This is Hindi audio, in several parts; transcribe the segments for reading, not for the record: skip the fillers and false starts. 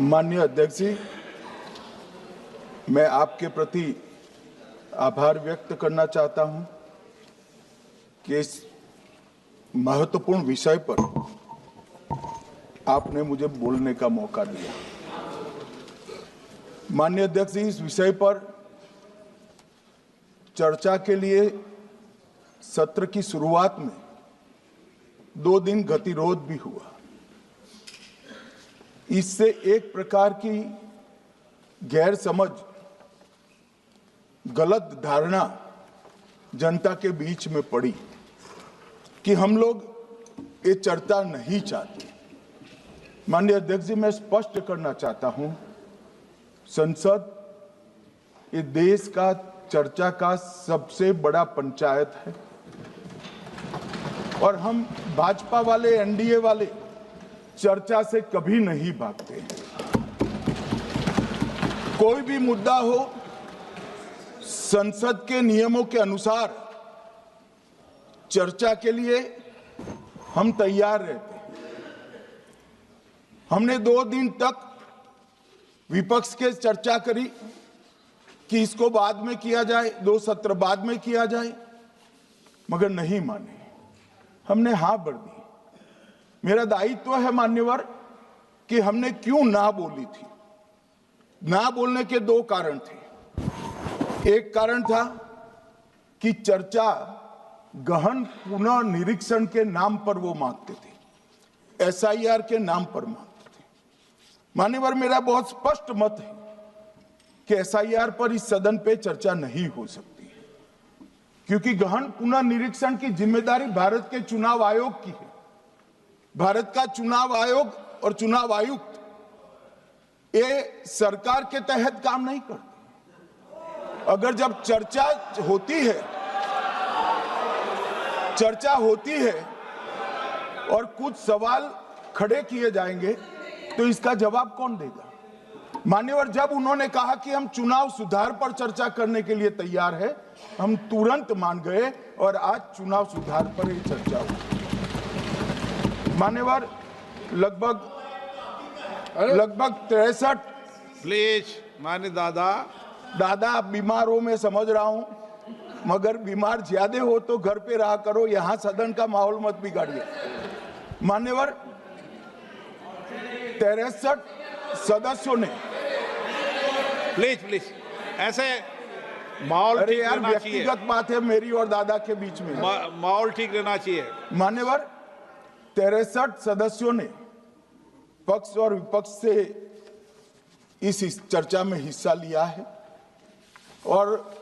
माननीय अध्यक्ष जी, मैं आपके प्रति आभार व्यक्त करना चाहता हूं कि इस महत्वपूर्ण विषय पर आपने मुझे बोलने का मौका दिया। माननीय अध्यक्ष जी, इस विषय पर चर्चा के लिए सत्र की शुरुआत में 2 दिन गतिरोध भी हुआ। इससे एक प्रकार की गैर समझ, गलत धारणा जनता के बीच में पड़ी कि हम लोग ये चर्चा नहीं चाहते। माननीय अध्यक्ष जी, मैं स्पष्ट करना चाहता हूं, संसद ये देश का चर्चा का सबसे बड़ा पंचायत है और हम भाजपा वाले, एनडीए वाले चर्चा से कभी नहीं भागते। कोई भी मुद्दा हो, संसद के नियमों के अनुसार चर्चा के लिए हम तैयार रहते हैं। हमने 2 दिन तक विपक्ष के चर्चा करी कि इसको बाद में किया जाए, 2 सत्र बाद में किया जाए, मगर नहीं माने। हमने हाँ भर दी। मेरा दायित्व है मान्यवर कि हमने क्यों ना बोली थी। ना बोलने के 2 कारण थे। एक कारण था कि चर्चा गहन पुनः निरीक्षण के नाम पर वो मांगते थे, एसआईआर के नाम पर मांगते थे। मान्यवर, मेरा बहुत स्पष्ट मत है कि एसआईआर पर इस सदन पे चर्चा नहीं हो सकती, क्योंकि गहन पुनः निरीक्षण की जिम्मेदारी भारत के चुनाव आयोग की है। भारत का चुनाव आयोग और चुनाव आयुक्त ये सरकार के तहत काम नहीं करते। अगर जब चर्चा होती है और कुछ सवाल खड़े किए जाएंगे तो इसका जवाब कौन देगा? मान्यवर, जब उन्होंने कहा कि हम चुनाव सुधार पर चर्चा करने के लिए तैयार है, हम तुरंत मान गए और आज चुनाव सुधार पर ही चर्चा हुई। मान्यवर, लगभग 63। प्लीज मान्य दादा आप बीमार हो, मैं समझ रहा हूं, मगर बीमार ज्यादा हो तो घर पे रहा करो, यहां सदन का माहौल मत बिगाड़िए। मान्यवर, 63 सदस्यों ने प्लीज ऐसे माहौल अरे ठीक यार, रहना चाहिए। व्यक्तिगत बात है मेरी और दादा के बीच में। माहौल ठीक रहना चाहिए। मान्यवर, 63 सदस्यों ने पक्ष और विपक्ष से इस चर्चा में हिस्सा लिया है और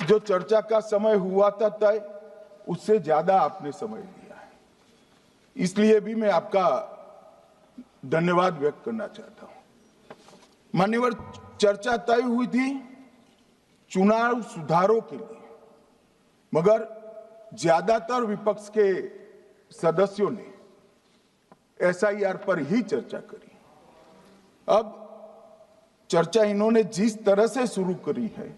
जो चर्चा का समय हुआ था तय, उससे ज्यादा आपने समय लिया है। इसलिए भी मैं आपका धन्यवाद व्यक्त करना चाहता हूं। मान्यवर, चर्चा तय हुई थी चुनाव सुधारों के लिए, मगर ज्यादातर विपक्ष के सदस्यों ने एसआईआर पर ही चर्चा करी। अब चर्चा इन्होंने जिस तरह से शुरू करी है,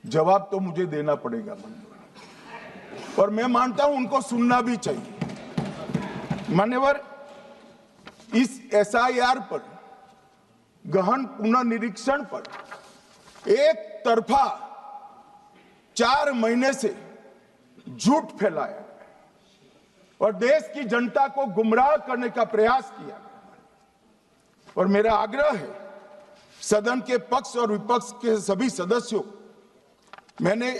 जवाब तो मुझे देना पड़ेगा मान्यवर, और मैं मानता हूं उनको सुनना भी चाहिए। मान्यवर, इस एसआईआर पर, गहन पुनर्निरीक्षण पर एक तरफा 4 महीने से झूठ फैलाया और देश की जनता को गुमराह करने का प्रयास किया। और मेरा आग्रह है सदन के पक्ष और विपक्ष के सभी सदस्यों, मैंने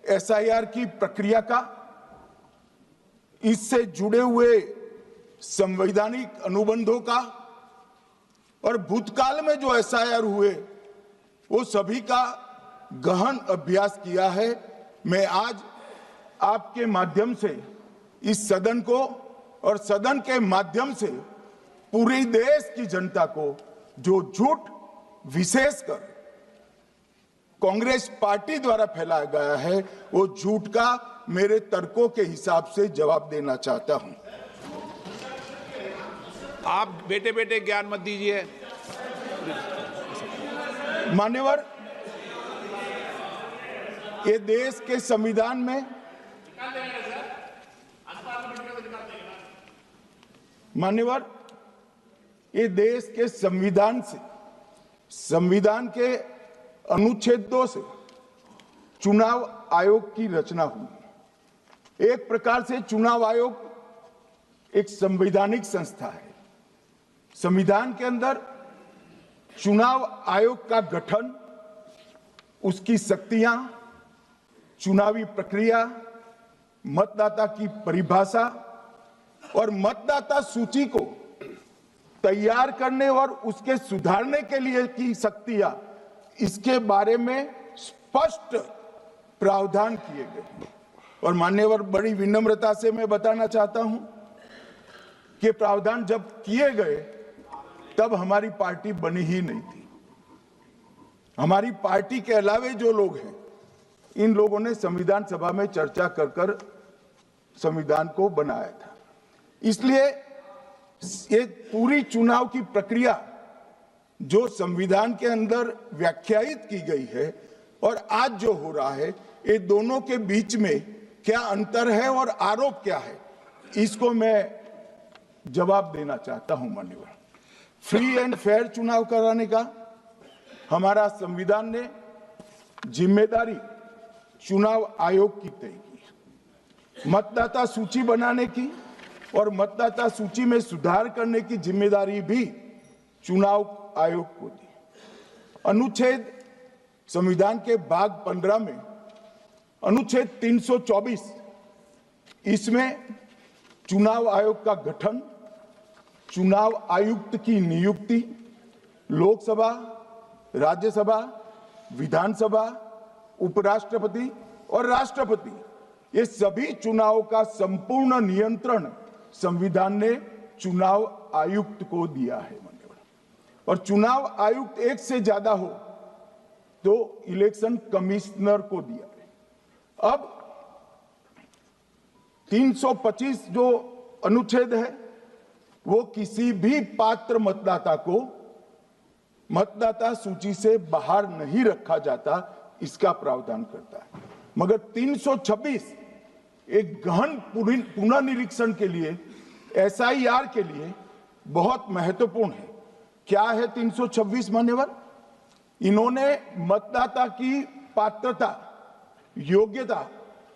एसआईआर की प्रक्रिया का, इससे जुड़े हुए संवैधानिक अनुबंधों का और भूतकाल में जो एसआईआर हुए वो सभी का गहन अभ्यास किया है। मैं आज आपके माध्यम से इस सदन को और सदन के माध्यम से पूरे देश की जनता को जो झूठ विशेषकर कांग्रेस पार्टी द्वारा फैलाया गया है, वो झूठ का मेरे तर्कों के हिसाब से जवाब देना चाहता हूं। आप बेटे ज्ञान मत दीजिए। मान्यवर, ये देश के संविधान में, मान्यवर, ये देश के संविधान से, संविधान के अनुच्छेदों से चुनाव आयोग की रचना हुई। एक प्रकार से चुनाव आयोग एक संवैधानिक संस्था है। संविधान के अंदर चुनाव आयोग का गठन, उसकी शक्तियां, चुनावी प्रक्रिया, मतदाता की परिभाषा और मतदाता सूची को तैयार करने और उसके सुधारने के लिए की शक्तियां, इसके बारे में स्पष्ट प्रावधान किए गए। और मान्यवर, बड़ी विनम्रता से मैं बताना चाहता हूं कि प्रावधान जब किए गए तब हमारी पार्टी बनी ही नहीं थी। हमारी पार्टी के अलावे जो लोग हैं, इन लोगों ने संविधान सभा में चर्चा कर संविधान को बनाया था। इसलिए ये पूरी चुनाव की प्रक्रिया जो संविधान के अंदर व्याख्यायित की गई है और आज जो हो रहा है, ये दोनों के बीच में क्या अंतर है और आरोप क्या है, इसको मैं जवाब देना चाहता हूं। माननीय, फ्री एंड फेयर चुनाव कराने का हमारा संविधान ने जिम्मेदारी चुनाव आयोग की तय की। मतदाता सूची बनाने की और मतदाता सूची में सुधार करने की जिम्मेदारी भी चुनाव आयोग को दी। अनुच्छेद संविधान के भाग 15 में अनुच्छेद 324, इसमें चुनाव आयोग का गठन, चुनाव आयुक्त की नियुक्ति, लोकसभा, राज्यसभा, विधानसभा, उपराष्ट्रपति और राष्ट्रपति, ये सभी चुनाव का संपूर्ण नियंत्रण संविधान ने चुनाव आयुक्त को दिया है। और चुनाव आयुक्त एक से ज्यादा हो तो इलेक्शन कमिश्नर को दिया है। अब 325 जो अनुच्छेद है, वो किसी भी पात्र मतदाता को मतदाता सूची से बाहर नहीं रखा जाता, इसका प्रावधान करता है। मगर 326 एक गहन पुनर्निरीक्षण के लिए, एसआईआर के लिए बहुत महत्वपूर्ण है। क्या है 326? मान्यवर, इन्होंने मतदाता की पात्रता, योग्यता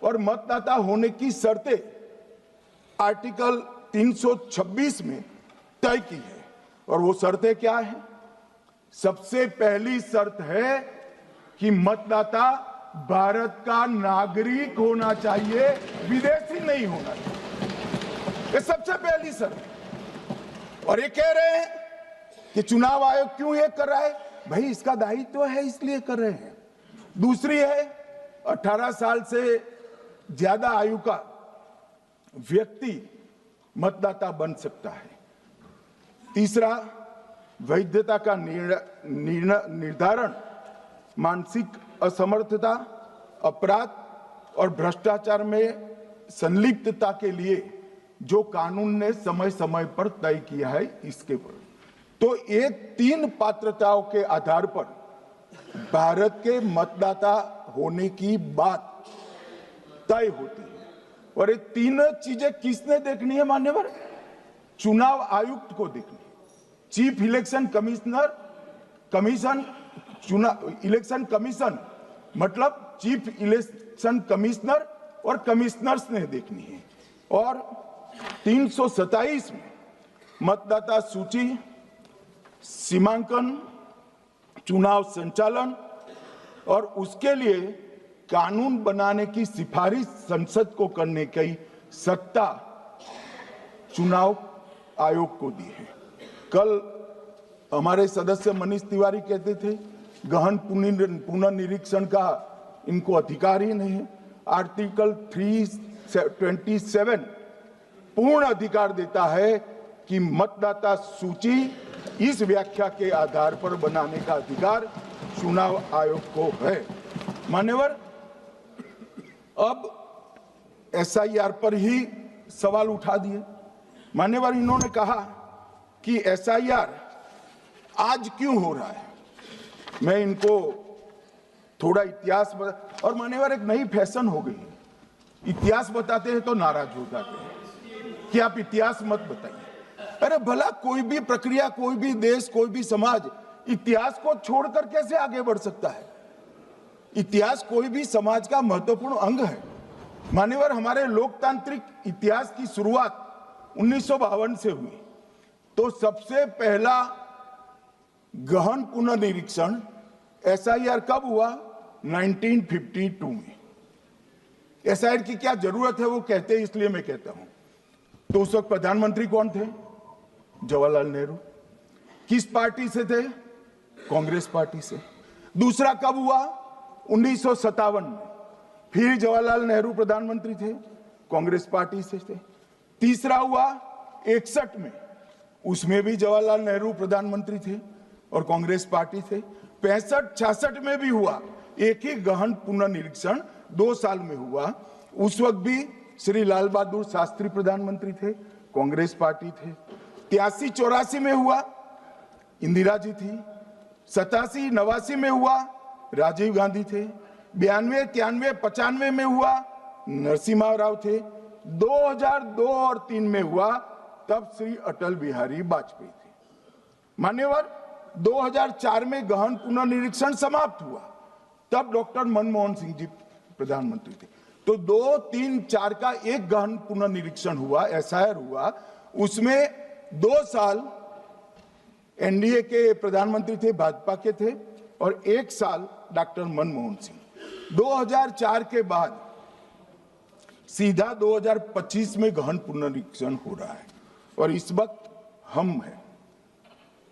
और मतदाता होने की शर्तें आर्टिकल 326 में तय की है। और वो शर्तें क्या है? सबसे पहली शर्त है कि मतदाता भारत का नागरिक होना चाहिए, विदेशी नहीं होना चाहिए। ये सबसे पहली शर्त। और ये कह रहे हैं कि चुनाव आयोग क्यों ये कर रहा है? भाई, इसका दायित्व है, इसलिए कर रहे हैं। दूसरी है 18 साल से ज्यादा आयु का व्यक्ति मतदाता बन सकता है। तीसरा, वैधता का निर्धारण मानसिक असमर्थता, अपराध और भ्रष्टाचार में संलिप्तता के लिए जो कानून ने समय समय पर तय किया है, इसके पर। तो ये 3 पात्रताओं के आधार पर भारत के मतदाता होने की बात तय होती है। और ये 3 चीजें किसने देखनी है मान्यवर? चुनाव आयुक्त को देखनी है। चीफ इलेक्शन इलेक्शन कमीशन मतलब चीफ इलेक्शन कमिश्नर और कमिश्नर्स ने देखनी है। और 327 में मतदाता सूची, सीमांकन, चुनाव संचालन और उसके लिए कानून बनाने की सिफारिश संसद को करने की सत्ता चुनाव आयोग को दी है। कल हमारे सदस्य मनीष तिवारी कहते थे गहन पुनर्निरीक्षण का इनको अधिकार ही नहीं है। आर्टिकल 327 पूर्ण अधिकार देता है कि मतदाता सूची इस व्याख्या के आधार पर बनाने का अधिकार चुनाव आयोग को है। मान्यवर, अब एसआईआर पर ही सवाल उठा दिए। मान्यवर, इन्होंने कहा कि एसआईआर आज क्यों हो रहा है। मैं इनको थोड़ा इतिहास बता, और मान्यवर एक नई फैशन हो गई है, इतिहास बताते हैं तो नाराज हो जाते हैं कि आप इतिहास मत बताइए। अरे भला कोई भी प्रक्रिया, कोई भी देश, कोई भी समाज इतिहास को छोड़कर कैसे आगे बढ़ सकता है? इतिहास कोई भी समाज का महत्वपूर्ण अंग है। मान्यवर, हमारे लोकतांत्रिक इतिहास की शुरुआत 1952 से हुई। तो सबसे पहला गहन पुनर्निरीक्षण एसआईआर कब हुआ? 1952 में। एसआईआर की क्या जरूरत है वो कहते हैं, इसलिए मैं कहता हूं। तो उस वक्त प्रधानमंत्री कौन थे? जवाहरलाल नेहरू। किस पार्टी से थे? कांग्रेस पार्टी से। दूसरा कब हुआ? 1957 में। फिर जवाहरलाल नेहरू प्रधानमंत्री थे, कांग्रेस पार्टी से थे। तीसरा हुआ 61 में, उसमें भी जवाहरलाल नेहरू प्रधानमंत्री थे और कांग्रेस पार्टी थे। 65-66 में भी हुआ, एक ही गहन पुनर्निरीक्षण 2 साल में हुआ। उस वक्त भी श्री लाल बहादुर शास्त्री प्रधानमंत्री थे, कांग्रेस पार्टी थे। 83-84 में हुआ, इंदिरा जी थी। 87-89 में हुआ, राजीव गांधी थे। 92-93-95 में हुआ, नरसिम्हा राव थे। 2002 और 3 में हुआ, तब श्री अटल बिहारी वाजपेयी थे। मान्यवर, 2004 में गहन पुनर्निरीक्षण समाप्त हुआ, तब डॉक्टर मनमोहन सिंह जी प्रधानमंत्री थे। तो 2, 3, 4 का एक गहन पुनर्निरीक्षण हुआ, एसआईआर हुआ। उसमें 2 साल एनडीए के प्रधानमंत्री थे, भाजपा के थे, और 1 साल डॉक्टर मनमोहन सिंह। 2004 के बाद सीधा 2025 में गहन पुनर्निरीक्षण हो रहा है। और इस वक्त हम हैं,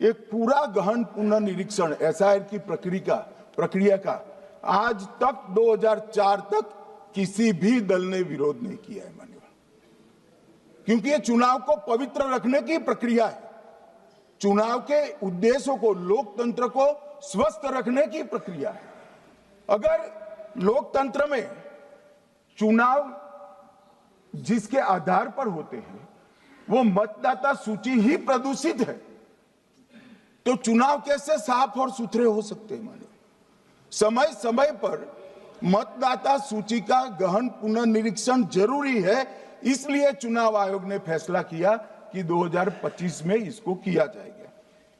एक पूरा गहन पुनर्निरीक्षण एसआईआर की प्रक्रिया का आज तक 2004 तक किसी भी दल ने विरोध नहीं किया है। मान्यवर, क्योंकि ये चुनाव को पवित्र रखने की प्रक्रिया है, चुनाव के उद्देश्यों को, लोकतंत्र को स्वस्थ रखने की प्रक्रिया है। अगर लोकतंत्र में चुनाव जिसके आधार पर होते हैं वो मतदाता सूची ही प्रदूषित है, तो चुनाव कैसे साफ और सुथरे हो सकते हैं? मानो समय समय पर मतदाता सूची का गहन पुनर्निरीक्षण जरूरी है, इसलिए चुनाव आयोग ने फैसला किया कि 2025 में इसको किया जाएगा।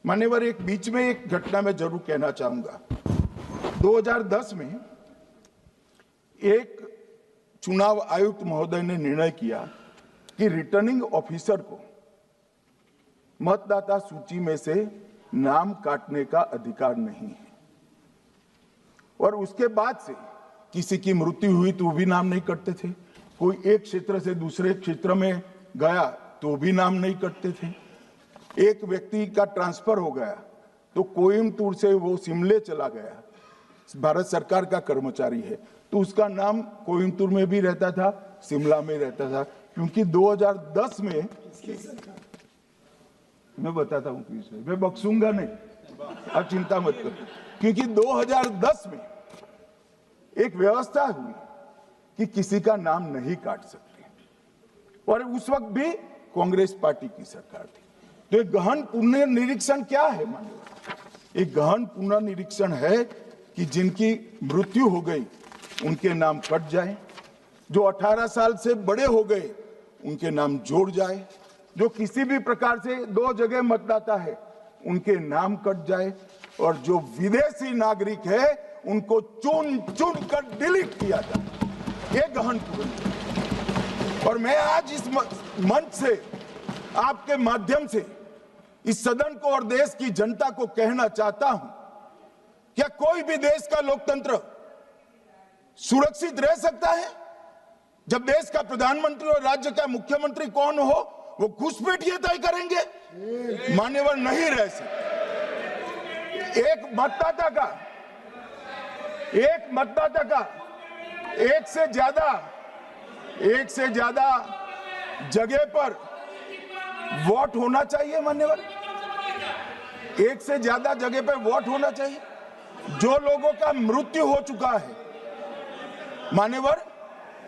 मान्यवर, एक बीच में एक घटना मैं जरूर कहना चाहूंगा। 2010 में एक चुनाव आयुक्त महोदय ने निर्णय किया कि रिटर्निंग ऑफिसर को मतदाता सूची में से नाम काटने का अधिकार नहीं है, और उसके बाद से किसी की मृत्यु हुई तो भी नाम नहीं कटते थे, कोई एक क्षेत्र से दूसरे क्षेत्र में गया तो भी नाम नहीं कटते थे। एक व्यक्ति का ट्रांसफर हो गया तो कोयम्बटूर से वो शिमले चला गया, भारत सरकार का कर्मचारी है, तो उसका नाम कोयम्बटूर में भी रहता था, शिमला में रहता था। क्योंकि 2010 में, मैं बताता हूं किस, मैं बख्शूंगा नहीं, आप चिंता मत करो, क्योंकि 2010 में एक व्यवस्था हुई कि किसी का नाम नहीं काट सकते, और उस वक्त भी कांग्रेस पार्टी की सरकार थी। तो एक गहन पुनर्निरीक्षण क्या है? मानिए, एक गहन पुनर्निरीक्षण है कि जिनकी मृत्यु हो गई उनके नाम कट जाए, जो 18 साल से बड़े हो गए उनके नाम जोड़ जाए, जो किसी भी प्रकार से 2 जगह मतदाता है उनके नाम कट जाए, और जो विदेशी नागरिक है उनको चुन चुन कर डिलीट किया जाए। ये गहन पुनर्निरीक्षण। और मैं आज इस मंच से, आपके माध्यम से इस सदन को और देश की जनता को कहना चाहता हूं, क्या कोई भी देश का लोकतंत्र सुरक्षित रह सकता है जब देश का प्रधानमंत्री और राज्य का मुख्यमंत्री कौन हो वो घुसपैठिए तय करेंगे? मान्यवर, नहीं रह सकते। एक मतदाता का एक से ज्यादा जगह पर वोट होना चाहिए। मान्यवर, एक से ज्यादा जगह पर वोट होना चाहिए। जो लोगों का मृत्यु हो चुका है, मान्यवर,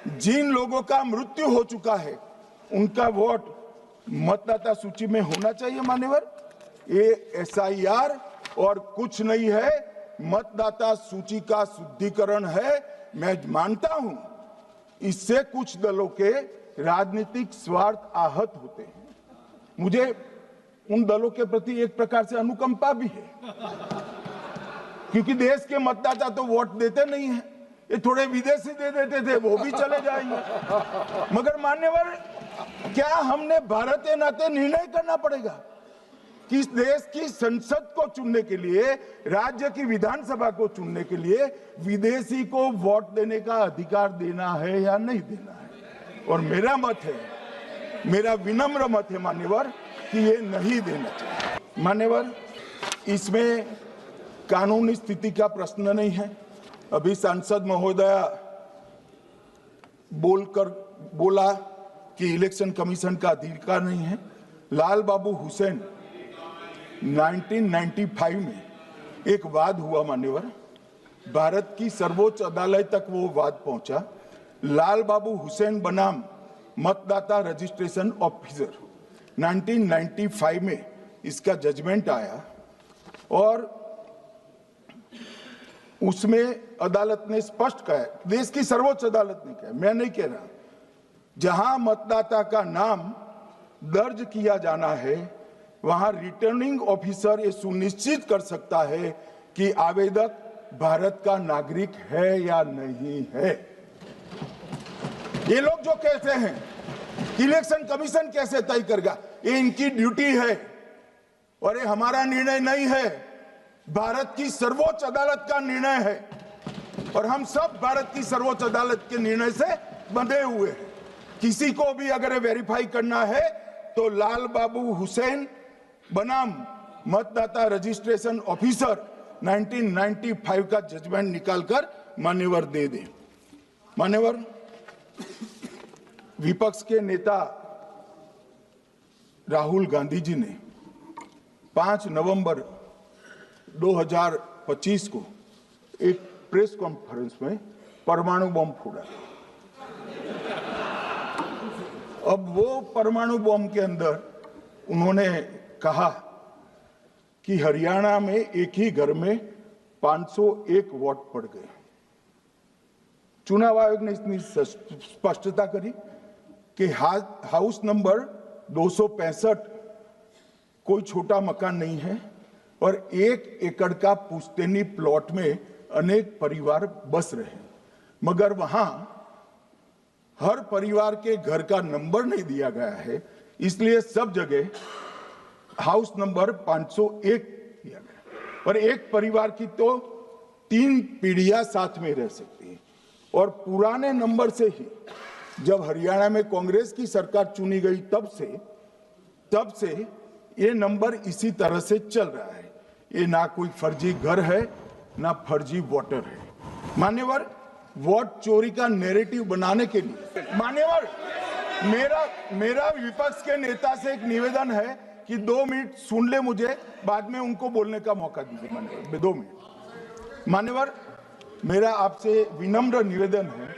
जिन लोगों का मृत्यु हो चुका है उनका वोट मतदाता सूची में होना चाहिए। मान्यवर, ये एसआईआर और कुछ नहीं है, मतदाता सूची का शुद्धिकरण है। मैं मानता हूं इससे कुछ दलों के राजनीतिक स्वार्थ आहत होते हैं। मुझे उन दलों के प्रति एक प्रकार से अनुकंपा भी है, क्योंकि देश के मतदाता तो वोट देते नहीं है। ये थोड़े विदेशी दे देते थे, वो भी चले जाएंगे। मगर मान्यवर, क्या हमने भारत के नाते निर्णय करना पड़ेगा कि इस देश की संसद को चुनने के लिए, राज्य की विधानसभा को चुनने के लिए विदेशी को वोट देने का अधिकार देना है या नहीं देना है? और मेरा मत है, मेरा विनम्र मत है मान्यवर, कि ये नहीं देना चाहिए। मान्यवर, इसमें कानूनी स्थिति का प्रश्न नहीं है। अभी सांसद महोदया बोला कि इलेक्शन कमीशन का अधिकार नहीं है। लाल बाबू हुसैन 1995 में एक वाद हुआ मान्यवर, भारत की सर्वोच्च अदालत तक वो वाद पहुंचा। लाल बाबू हुसैन बनाम मतदाता रजिस्ट्रेशन ऑफिसर 1995 में इसका जजमेंट आया और उसमें अदालत ने स्पष्ट कहा, देश की सर्वोच्च अदालत ने कहा, मैं नहीं कह रहा, जहां मतदाता का नाम दर्ज किया जाना है वहां रिटर्निंग ऑफिसर ये सुनिश्चित कर सकता है कि आवेदक भारत का नागरिक है या नहीं है। ये लोग जो कहते हैं कि इलेक्शन कमीशन कैसे तय करेगा, ये इनकी ड्यूटी है और ये हमारा निर्णय नहीं है, भारत की सर्वोच्च अदालत का निर्णय है और हम सब भारत की सर्वोच्च अदालत के निर्णय से बंधे हुए हैं। किसी को भी अगर वेरीफाई करना है तो लाल बाबू हुसैन बनाम मतदाता रजिस्ट्रेशन ऑफिसर 1995 का जजमेंट निकालकर मान्यवर दे दे। मान्यवर, विपक्ष के नेता राहुल गांधी जी ने 5 नवंबर 2025 को एक प्रेस कॉन्फ्रेंस में परमाणु बम फोड़ा। अब वो परमाणु बम के अंदर उन्होंने कहा कि हरियाणा में एक ही घर में 501 वोट पड़ गए। चुनाव आयोग ने इतनी स्पष्टता करी कि हाउस नंबर 265 कोई छोटा मकान नहीं है और 1 एकड़ का पुश्तैनी प्लॉट में अनेक परिवार बस रहे, मगर वहां हर परिवार के घर का नंबर नहीं दिया गया है, इसलिए सब जगह हाउस नंबर 501 दिया गया और एक परिवार की तो 3 पीढ़ियां साथ में रह सकती है। और पुराने नंबर से ही जब हरियाणा में कांग्रेस की सरकार चुनी गई तब से ये नंबर इसी तरह से चल रहा है। ये ना कोई फर्जी घर है ना फर्जी वोटर है। मान्यवर, वोट चोरी का नैरेटिव बनाने के लिए मान्यवर, मेरा विपक्ष के नेता से एक निवेदन है कि 2 मिनट सुन ले मुझे, बाद में उनको बोलने का मौका दीजिए। मान्यवर, 2 मिनट। मान्यवर, मेरा आपसे विनम्र निवेदन है,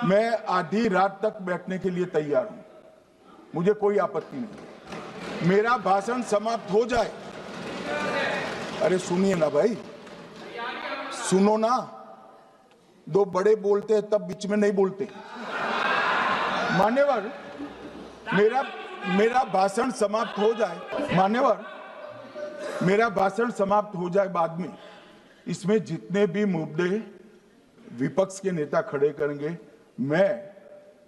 मैं आधी रात तक बैठने के लिए तैयार हूं, मुझे कोई आपत्ति नहीं। मेरा भाषण समाप्त हो जाए, अरे सुनिए ना भाई, सुनो ना, 2 बड़े बोलते हैं तब बीच में नहीं बोलते। मान्यवर, मेरा भाषण समाप्त हो जाए, मान्यवर, मेरा भाषण समाप्त हो जाए बाद में, इसमें जितने भी मुद्दे विपक्ष के नेता खड़े करेंगे,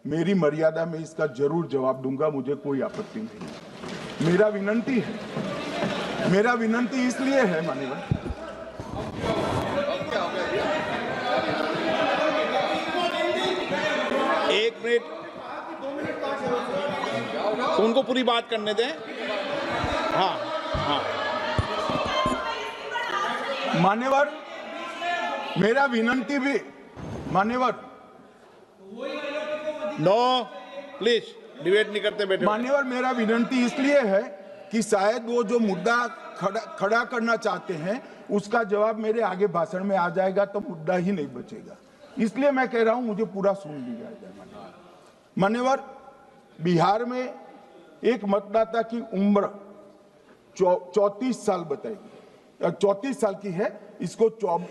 मेरी मर्यादा में इसका जरूर जवाब दूंगा, मुझे कोई आपत्ति नहीं। मेरा विनंती इसलिए है मान्यवर, एक मिनट, उनको पूरी बात करने दें। हाँ हाँ मान्यवर, मेरा विनंती भी मान्यवर, नो प्लीज डिबेट नहीं करते बैठे। मान्यवर, मेरा विनंती इसलिए है कि शायद वो जो मुद्दा खड़ा करना चाहते हैं उसका जवाब मेरे आगे भाषण में आ जाएगा तो मुद्दा ही नहीं बचेगा, इसलिए मैं कह रहा हूं मुझे पूरा सुन लिया जाए। मान्यवर, बिहार में एक मतदाता की उम्र 34 साल बताई गई, 34 साल की है, इसको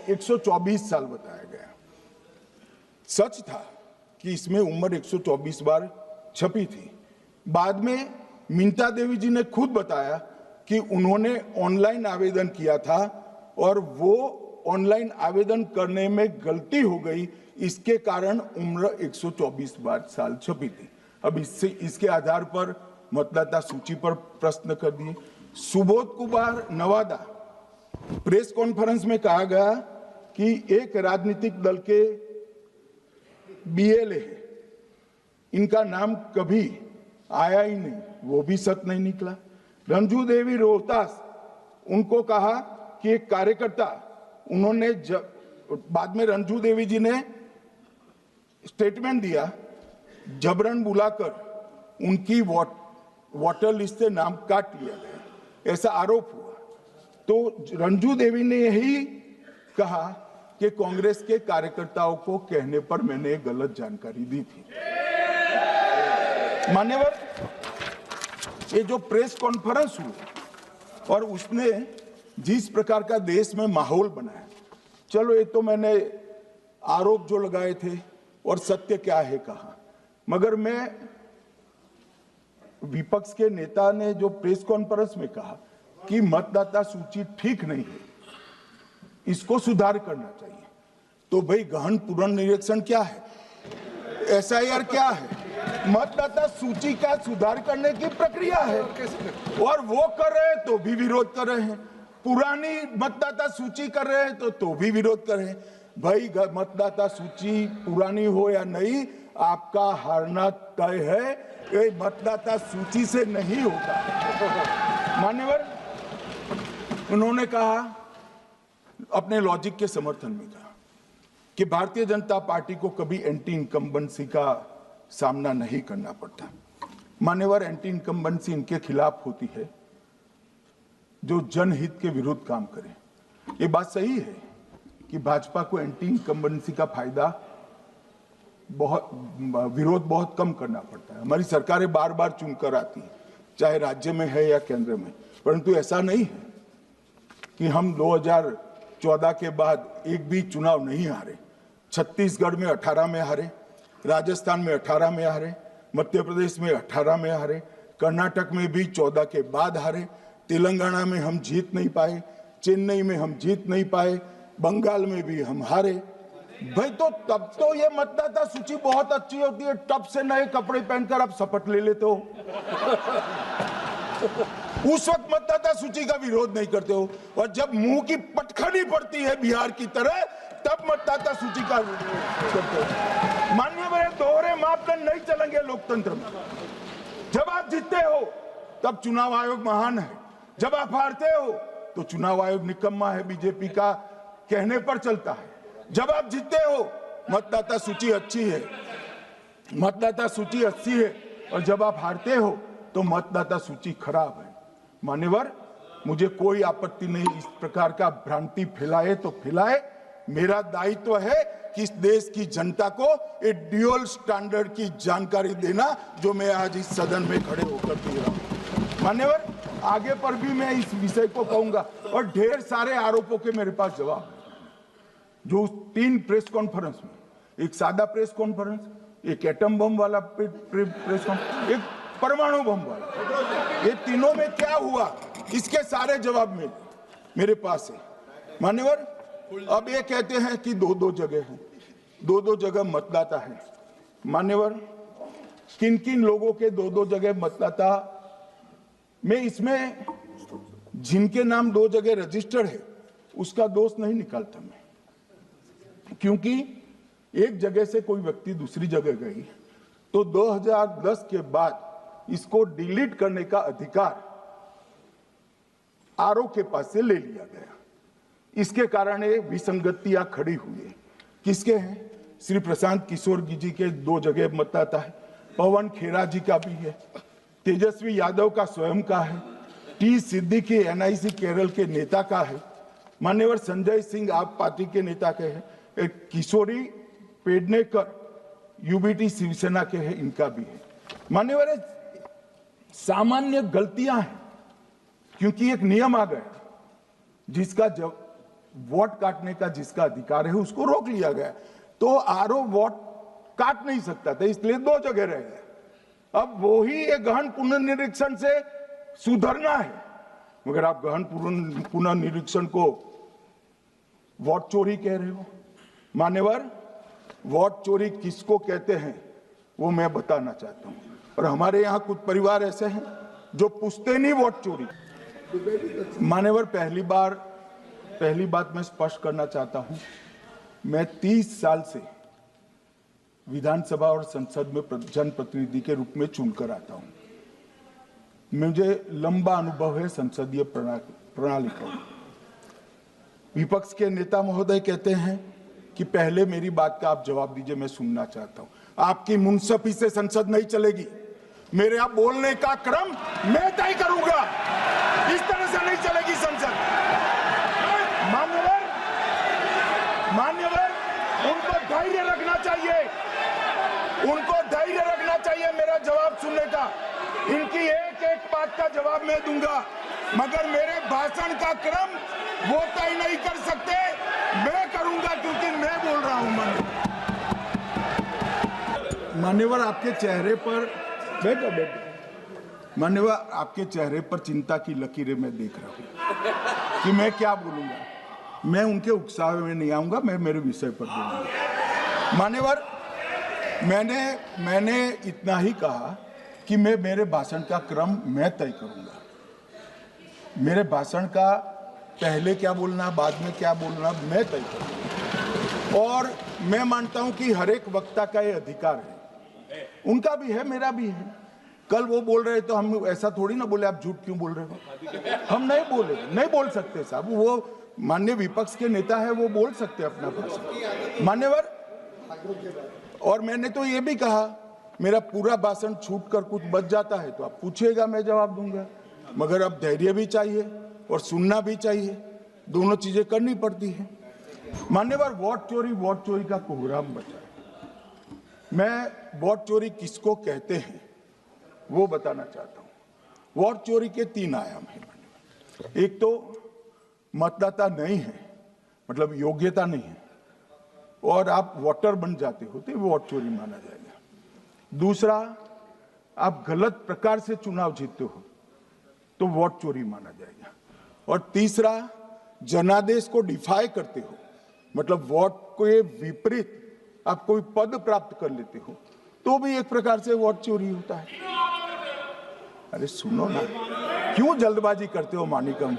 124 साल बताया गया। सच था कि इसमें उम्र 124 बार छपी थी। बाद में मिंता देवी जी ने खुद बताया कि उन्होंने ऑनलाइन आवेदन किया था और वो ऑनलाइन आवेदन करने में गलती हो गई, इसके कारण उम्र 124 साल छपी थी। अब इसके आधार पर मतदाता सूची पर प्रश्न कर दिए। सुबोध कुमार नवादा, प्रेस कॉन्फ्रेंस में कहा गया कि एक राजनीतिक दल के बीएलए है, इनका नाम कभी आया ही नहीं, वो भी सच नहीं निकला। रंजू देवी रोहतास, उनको कहा कि एक कार्यकर्ता, उन्होंने बाद में रंजू देवी जी ने स्टेटमेंट दिया, जबरन बुलाकर उनकी वोटर लिस्ट से नाम काट लिया गया, ऐसा आरोप हुआ। तो रंजू देवी ने यही कहा कि कांग्रेस के कार्यकर्ताओं को कहने पर मैंने गलत जानकारी दी थी। मान्यवर, ये जो प्रेस कॉन्फ्रेंस हुई और उसने जिस प्रकार का देश में माहौल बनाया, चलो ये तो मैंने आरोप जो लगाए थे और सत्य क्या है कहा, मगर मैं विपक्ष के नेता ने जो प्रेस कॉन्फ्रेंस में कहा कि मतदाता सूची ठीक नहीं है, इसको सुधार करना चाहिए, तो भाई गहन पुनर्निरीक्षण क्या है, एसआईआर क्या है, मतदाता सूची का सुधार करने की प्रक्रिया है, और वो कर रहे हैं तो भी विरोध कर रहे हैं, पुरानी मतदाता सूची कर रहे हैं तो भी विरोध कर रहे हैं। भाई मतदाता सूची पुरानी हो या नहीं, आपका हारना तय है, ये मतदाता सूची से नहीं होगा। मान्यवर, उन्होंने कहा, अपने लॉजिक के समर्थन में कहा कि भारतीय जनता पार्टी को कभी एंटी इनकम्बेंसी का सामना नहीं करना पड़ता। मान्यवर, एंटी इनकम्बेंसी इनके खिलाफ होती है जो जनहित के विरुद्ध काम करे। ये बात सही है कि भाजपा को एंटी इनकम्बेंसी का फायदा विरोध बहुत कम करना पड़ता है। हमारी सरकारें बार बार चुनकर आती हैं, चाहे राज्य में है या केंद्र में, परंतु ऐसा नहीं है कि हम 2014 के बाद एक भी चुनाव नहीं हारे। छत्तीसगढ़ में 18 में हारे, राजस्थान में 18 में हारे, मध्य प्रदेश में 18 में हारे, कर्नाटक में भी 14 के बाद हारे, तेलंगाना में हम जीत नहीं पाए, चेन्नई में हम जीत नहीं पाए, बंगाल में भी हम हारे। भाई तो तब तो ये मतदाता सूची बहुत अच्छी होती है, टब से नए कपड़े पहनकर आप शपथ ले लेते हो। उस वक्त मतदाता सूची का विरोध नहीं करते हो, और जब मुंह की पटखनी पड़ती है बिहार की तरह, तब मतदाता सूची का विरोध करते हो। माननीय मेरे दोहरे मापदंड नहीं चलेंगे लोकतंत्र में। जब आप जीतते हो तब चुनाव आयोग महान है, जब आप हारते हो तो चुनाव आयोग निकम्मा है, बीजेपी का कहने पर चलता है। जब आप जीतते हो मतदाता सूची अच्छी है, मतदाता सूची अच्छी है, और जब आप हारते हो तो मतदाता सूची खराब है। मान्यवर, मुझे कोई आपत्ति नहीं, इस प्रकार का भ्रांति फैलाए तो फैलाए, मेरा दायित्व है कि इस देश की जनता को एक ड्यूअल स्टैंडर्ड की जानकारी देना, जो मैं आज इस सदन में खड़े होकर दे रहा हूं। मान्यवर, आगे पर भी मैं इस विषय को कहूंगा, और ढेर सारे आरोपों के मेरे पास जवाब है। जो 3 प्रेस कॉन्फ्रेंस में, एक सादा प्रेस कॉन्फ्रेंस, एक एटम बम वाला प्रेस कॉन्फ्रेंस, एक परमाणु बम वाला, ये तीनों में क्या हुआ, इसके सारे जवाब मेरे पास है। मान्यवर, अब ये कहते हैं कि 2-2 जगह है, 2-2 जगह मतदाता है। मान्यवर, किन किन लोगों के 2-2 जगह मतदाता में, इसमें जिनके नाम 2 जगह रजिस्टर्ड है उसका दोष नहीं निकालता मैं, क्योंकि एक जगह से कोई व्यक्ति दूसरी जगह गई तो 2010 के बाद इसको डिलीट करने का अधिकार आरओ के पास से ले लिया गया। इसके कारण ये विसंगतियां खड़ी हुई है। किसके हैं? श्री प्रशांत किशोर जी के 2 जगह मतदाता है, पवन खेरा जी का भी है, तेजस्वी यादव का स्वयं का है, टी सिद्दीकी एनआईसी केरल के नेता का है, मान्यवर संजय सिंह आप पार्टी के नेता के हैं, एक किशोरी पेडनेकर यूबीटी शिवसेना के हैं, इनका भी है। मान्यवर, सामान्य गलतियां हैं, क्योंकि एक नियम आ गया, जिसका वोट काटने का जिसका अधिकार है उसको रोक लिया गया, तो आरओ वोट काट नहीं सकता था, इसलिए 2 जगह रह गए। अब वो ही एक गहन पुनर्निरीक्षण से सुधरना है। मगर आप गहन पुनर्निरीक्षण को वोट चोरी कह रहे हो। मान्यवर, वोट चोरी किसको कहते हैं वो मैं बताना चाहता हूं। और हमारे यहाँ कुछ परिवार ऐसे हैं जो पूछते नहीं वोट चोरी। मान्यवर, पहली बात मैं स्पष्ट करना चाहता हूं, मैं 30 साल से विधानसभा और संसद में जनप्रतिनिधि के रूप में चुनकर आता हूं। मुझे लंबा अनुभव है संसदीय प्रणाली का। विपक्ष के नेता महोदय कहते हैं कि पहले मेरी बात का आप जवाब दीजिए, मैं सुनना चाहता हूं। आपकी मुनसफी से संसद नहीं चलेगी। मेरे यहाँ बोलने का क्रम मैं तय करूंगा। इस तरह से नहीं चलेगी संसद। मान्यवर, उनको धैर्य रखना चाहिए, मेरा जवाब सुनने का। इनकी एक एक बात का जवाब मैं दूंगा, मगर मेरे भाषण का क्रम वो तय नहीं कर सकते, मैं करूंगा, क्योंकि मैं बोल रहा हूं। मान्यवर, आपके चेहरे पर बैठो। मान्यवर, आपके चेहरे पर चिंता की लकीरें मैं देख रहा हूं कि मैं क्या बोलूंगा। मैं उनके उकसावे में नहीं आऊंगा, मैं मेरे विषय पर बोलूंगा। मान्यवर, मैंने इतना ही कहा कि मैं मेरे भाषण का क्रम मैं तय करूंगा। मेरे भाषण का पहले क्या बोलना, बाद में क्या बोलना, मैं तय करूंगा। और मैं मानता हूं कि हर एक वक्ता का ये अधिकार है, उनका भी है, मेरा भी है। कल वो बोल रहे तो हम ऐसा थोड़ी ना बोले आप झूठ क्यों बोल रहे हो। हम नहीं बोल सकते साहब। वो माननीय विपक्ष के नेता है, वो बोल सकते अपना भाषण। मान्यवर, और मैंने तो ये भी कहा, मेरा पूरा भाषण छूट कर कुछ बच जाता है तो आप पूछिएगा, मैं जवाब दूंगा। मगर अब धैर्य भी चाहिए और सुनना भी चाहिए, दोनों चीजें करनी पड़ती है। मान्यवर, वोट चोरी का कोहराम बचा। मैं वोट चोरी किसको कहते हैं वो बताना चाहता हूं। वोट चोरी के 3 आयाम हैं। एक तो मतदाता नहीं है, मतलब योग्यता नहीं है, और आप वोटर बन जाते हो तो वोट चोरी माना जाएगा। दूसरा, आप गलत प्रकार से चुनाव जीतते हो तो वोट चोरी माना जाएगा। और तीसरा, जनादेश को डिफाई करते हो, मतलब वोट के विपरीत आप कोई पद प्राप्त कर लेते हो तो भी एक प्रकार से वोट चोरी होता है। अरे सुनो ना, क्यों जल्दबाजी करते हो मानिकम,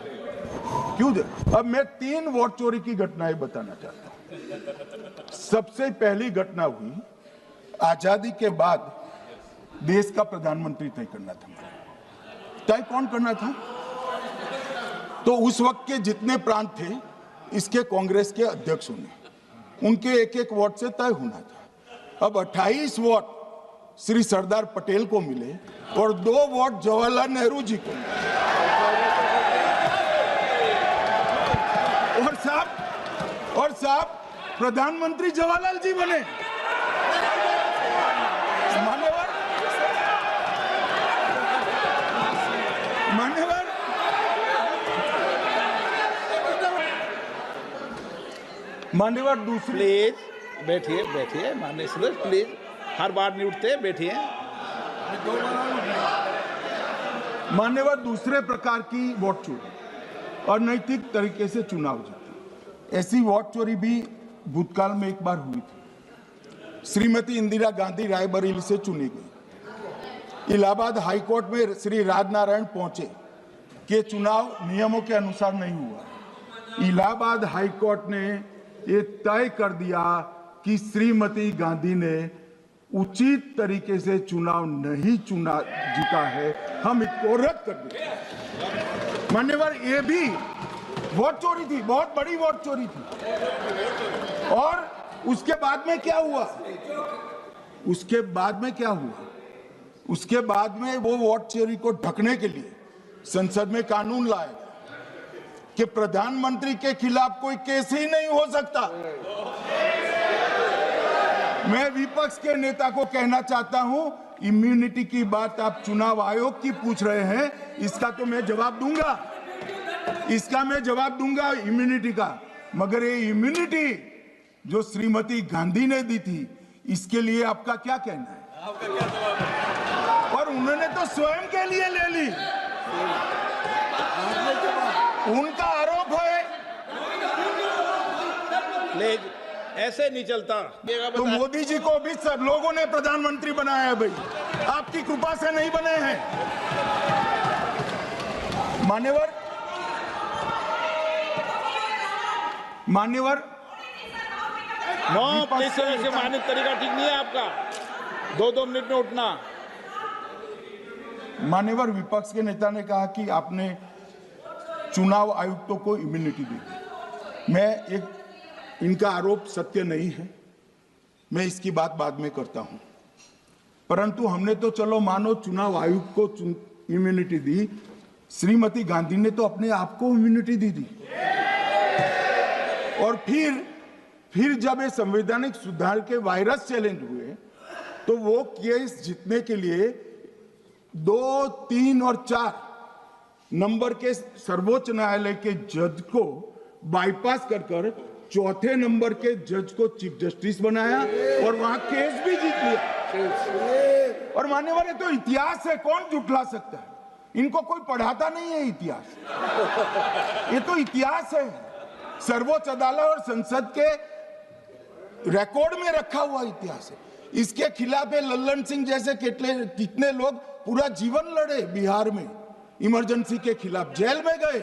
क्यों? अब मैं 3 वोट चोरी की घटनाएं बताना चाहता हूं। सबसे पहली घटना हुई आजादी के बाद देश का प्रधानमंत्री तय करना था। तय कौन करना था? तो उस वक्त के जितने प्रांत थे, इसके कांग्रेस के अध्यक्षों ने, उनके एक एक वोट से तय होना था। अब 28 वोट श्री सरदार पटेल को मिले और 2 वोट जवाहरलाल नेहरू जी को मिले। और साहब प्रधानमंत्री जवाहरलाल जी बने। मान्यवर दूसरी, प्लीज बैठिए माननीय सदस्य, प्लीज, हर बार नहीं उठते, बैठिए। मान्यवर दूसरे प्रकार की वोट चोरी और नैतिक तरीके से चुनाव जीतना, ऐसी वोट चोरी भी भूतकाल में एक बार हुई थी। श्रीमती इंदिरा गांधी रायबरेली से चुनी गई। इलाहाबाद हाईकोर्ट में श्री राजनारायण पहुंचे कि चुनाव नियमों के अनुसार नहीं हुआ। इलाहाबाद हाईकोर्ट ने ये तय कर दिया कि श्रीमती गांधी ने उचित तरीके से चुनाव नहीं जीता है, हम इसको रद्द कर दें। मान्यवर, ये भी वोट चोरी थी, बहुत बड़ी वोट चोरी थी। और उसके बाद में क्या हुआ? उसके बाद में वो वोट चोरी को ढकने के लिए संसद में कानून लाया कि प्रधानमंत्री के खिलाफ कोई केस ही नहीं हो सकता। मैं विपक्ष के नेता को कहना चाहता हूं, इम्यूनिटी की बात आप चुनाव आयोग की पूछ रहे हैं, इसका तो मैं जवाब दूंगा, इम्यूनिटी का। मगर ये इम्यूनिटी जो श्रीमती गांधी ने दी थी, इसके लिए आपका क्या कहना है? और उन्होंने तो स्वयं के लिए ले ली। उनका आरोप है। प्लीज, ऐसे नहीं चलता। तो मोदी जी को भी सब लोगों ने प्रधानमंत्री बनाया है भाई, आपकी कृपा से नहीं बने हैं। मान्यवर नो प्लीज सर, ऐसे मानक तरीका ठीक नहीं है आपका, 2-2 मिनट में उठना। मान्यवर विपक्ष के नेता ने कहा कि आपने चुनाव आयुक्तों को इम्यूनिटी दी। इनका आरोप सत्य नहीं है, मैं इसकी बात बाद में करता हूं, परंतु हमने तो चलो मानो चुनाव आयुक्त को इम्यूनिटी दी, श्रीमती गांधी ने तो अपने आप को इम्यूनिटी दी। और फिर जब ये संवैधानिक सुधार के वायरस चैलेंज हुए तो वो केस जीतने के लिए 2, 3 और 4 नंबर के सर्वोच्च न्यायालय के जज को बाईपास कर चौथे नंबर के जज को चीफ जस्टिस बनाया और वहां केस भी जीत लिया। और मान्यवर, ये तो इतिहास है, कौन झुठला सकता है? इनको कोई पढ़ाता नहीं है इतिहास, ये तो इतिहास है, सर्वोच्च अदालत और संसद के रिकॉर्ड में रखा हुआ इतिहास है। इसके खिलाफ लल्लन सिंह जैसे कितने लोग पूरा जीवन लड़े बिहार में, इमरजेंसी के खिलाफ जेल में गए,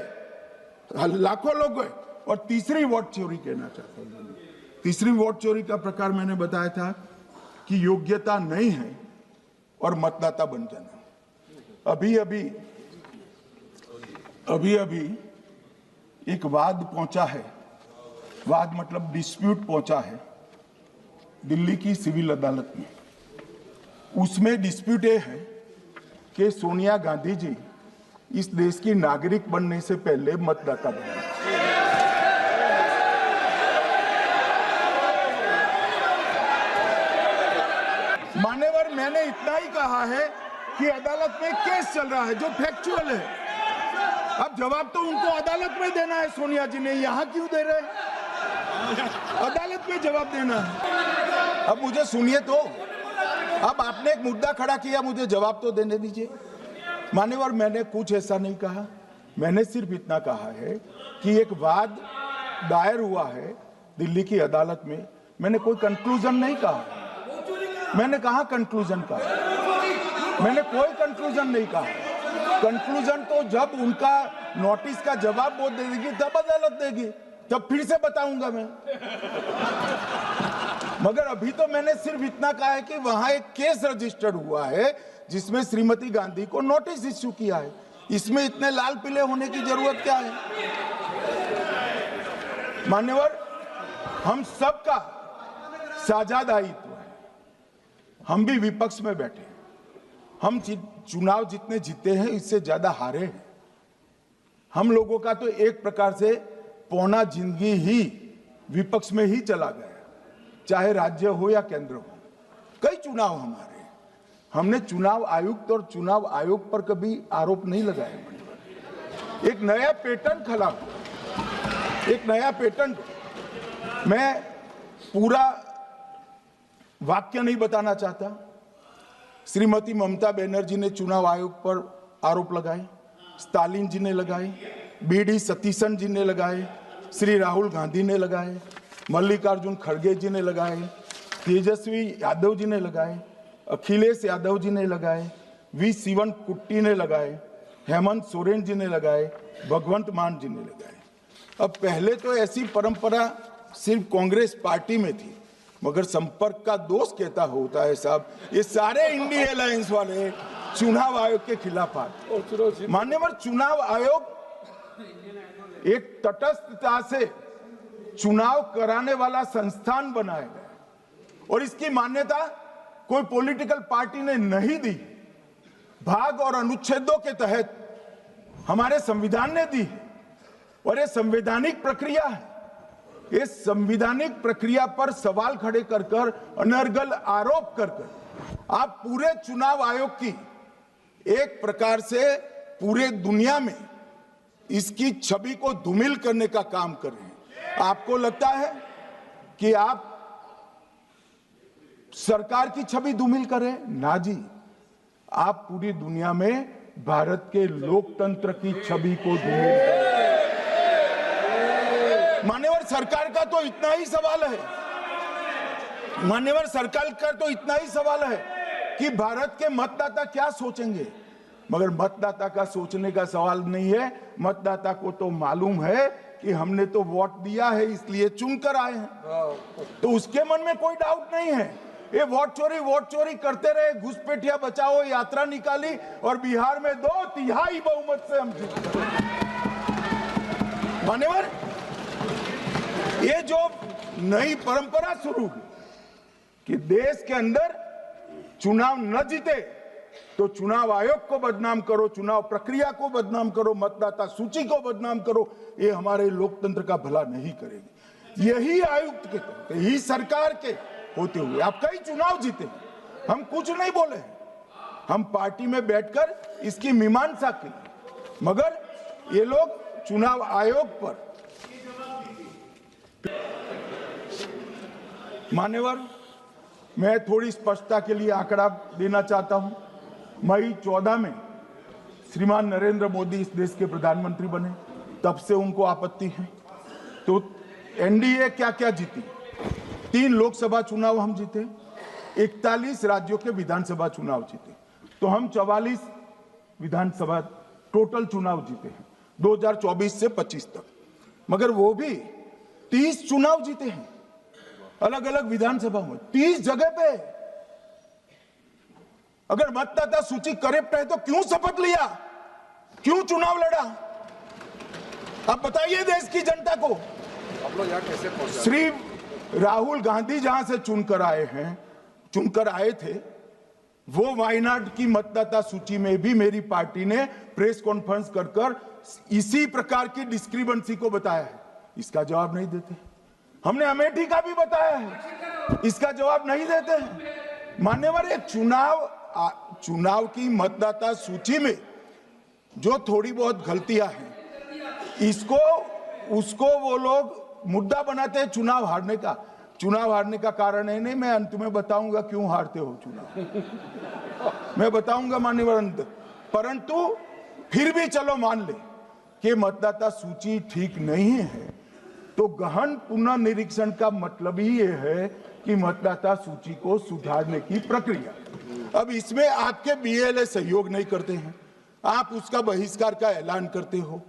लाखों लोग गए। और तीसरी वोट चोरी कहना चाहता हूं, तीसरी वोट चोरी का प्रकार मैंने बताया था कि योग्यता नहीं है और मतदाता बन जाना। अभी एक वाद पहुंचा है, वाद मतलब डिस्प्यूट पहुंचा है दिल्ली की सिविल अदालत में। उसमें डिस्प्यूट ये है कि सोनिया गांधी जी इस देश की नागरिक बनने से पहले मतदाता बने। मान्यवर, मैंने इतना ही कहा है कि अदालत में केस चल रहा है जो फैक्चुअल है। अब जवाब तो उनको अदालत में देना है, सोनिया जी ने यहां क्यों दे रहे हैं? अदालत में जवाब देना है। अब मुझे सुनिए तो, अब आपने एक मुद्दा खड़ा किया, मुझे जवाब तो देने दीजिए। मान्यवर, मैंने कुछ ऐसा नहीं कहा, मैंने सिर्फ इतना कहा है कि एक वाद दायर हुआ है दिल्ली की अदालत में। मैंने कोई कंक्लूजन नहीं कहा, मैंने कहा कंक्लूजन कहा, मैंने कोई कंक्लूजन नहीं कहा। कंक्लूजन तो जब उनका नोटिस का जवाब वो दे देगी तब अदालत देगी, तब फिर से बताऊंगा मैं। मगर अभी तो मैंने सिर्फ इतना कहा है कि वहां एक केस रजिस्टर्ड हुआ है जिसमें श्रीमती गांधी को नोटिस इश्यू किया है। इसमें इतने लाल पीले होने की जरूरत क्या है? मान्यवर, हम सबका साझा दायित्व है, हम भी विपक्ष में बैठे, हम चुनाव जितने जीते हैं इससे ज्यादा हारे हैं। हम लोगों का तो एक प्रकार से पौना जिंदगी ही विपक्ष में ही चला गया, चाहे राज्य हो या केंद्र हो। कई चुनाव हमारे, हमने चुनाव आयुक्त और चुनाव आयोग पर कभी आरोप नहीं लगाया। एक नया पैटर्न खड़ा हुआ, एक नया पैटर्न। मैं पूरा वाक्य नहीं बताना चाहता। श्रीमती ममता बनर्जी ने चुनाव आयोग पर आरोप लगाए, स्टालिन जी ने लगाए, बीडी सतीशन जी ने लगाए, श्री राहुल गांधी ने लगाए, मल्लिकार्जुन खड़गे जी ने लगाए, तेजस्वी यादव जी ने लगाए, अखिलेश यादव जी ने लगाए, वी शिवन कुट्टी ने लगाए, हेमंत सोरेन जी ने लगाए, भगवंत मान जी ने लगाए। अब पहले तो ऐसी परंपरा सिर्फ कांग्रेस पार्टी में थी, मगर संपर्क का दोष कहता होता है साहब, ये सारे इंडिया अलायंस वाले चुनाव आयोग के खिलाफ आए। मान्यवर, चुनाव आयोग एक तटस्थता से चुनाव कराने वाला संस्थान बनाया गया और इसकी मान्यता कोई पॉलिटिकल पार्टी ने नहीं दी, भाग और अनुच्छेदों के तहत हमारे संविधान ने दी और ये संवैधानिक प्रक्रिया है। इस संवैधानिक प्रक्रिया पर सवाल खड़े कर अनर्गल आरोप कर आप पूरे चुनाव आयोग की एक प्रकार से पूरे दुनिया में इसकी छवि को धूमिल करने का काम कर रहे हैं। आपको लगता है कि आप सरकार की छवि धूमिल करें? ना जी, आप पूरी दुनिया में भारत के लोकतंत्र की छवि को धूमिल करें। सरकार का तो इतना ही सवाल है, मान्यवर सरकार का तो इतना ही सवाल है कि भारत के मतदाता क्या सोचेंगे, मगर मतदाता का सोचने का सवाल नहीं है। मतदाता को तो मालूम है कि हमने तो वोट दिया है इसलिए चुनकर आए हैं, तो उसके मन में कोई डाउट नहीं है। ये वोट चोरी करते रहे, घुसपैठिया बचाओ यात्रा निकाली और बिहार में 2/3 बहुमत से हम जीते। मान्यवर, ये जो नई परंपरा शुरू हुई कि देश के अंदर चुनाव न जीते तो चुनाव आयोग को बदनाम करो, चुनाव प्रक्रिया को बदनाम करो, मतदाता सूची को बदनाम करो, ये हमारे लोकतंत्र का भला नहीं करेगी। यही आयुक्त के तहत, यही सरकार के होते हुए आप कई चुनाव जीते, हम कुछ नहीं बोले, हम पार्टी में बैठकर इसकी मीमांसा की, मगर ये लोग चुनाव आयोग पर। मान्यवर, मैं थोड़ी स्पष्टता के लिए आंकड़ा देना चाहता हूं। मई 14 में श्रीमान नरेंद्र मोदी इस देश के प्रधानमंत्री बने, तब से उनको आपत्ति है। तो एनडीए क्या क्या जीती, 3 लोकसभा चुनाव हम जीते, 41 राज्यों के विधानसभा चुनाव जीते, तो हम 44 विधानसभा टोटल चुनाव जीते हैं 2024 से 25 तक, मगर वो भी 30 चुनाव जीते हैं अलग अलग विधानसभा में, 30 जगह पे। अगर मतदाता सूची करेक्ट है तो क्यों शपथ लिया, क्यों चुनाव लड़ा, आप बताइए देश की जनता को। आप लोग यहाँ कैसे पहुंचे? श्री राहुल गांधी जहां से चुनकर आए थे, वो वायनाड की मतदाता सूची में भी मेरी पार्टी ने प्रेस कॉन्फ्रेंस कर इसी प्रकार की डिस्क्रिपेंसी को बताया है। इसका जवाब नहीं देते। हमने अमेठी का भी बताया है, इसका जवाब नहीं देते हैं। मान्यवर, एक चुनाव की मतदाता सूची में जो थोड़ी बहुत गलतियां हैं, उसको वो लोग मुद्दा बनाते हैं चुनाव हारने का। चुनाव हारने का कारण है नहीं, मैं अंत में बताऊंगा क्यों हारते हो चुनाव, मैं बताऊंगा मान्यवर अंत। परंतु फिर भी चलो मान ले कि मतदाता सूची ठीक नहीं है, तो गहन पुनर्निरीक्षण का मतलब ही ये है कि मतदाता सूची को सुधारने की प्रक्रिया। अब इसमें आपके बीएलए सहयोग नहीं करते हैं, आप उसका बहिष्कार का ऐलान करते हो,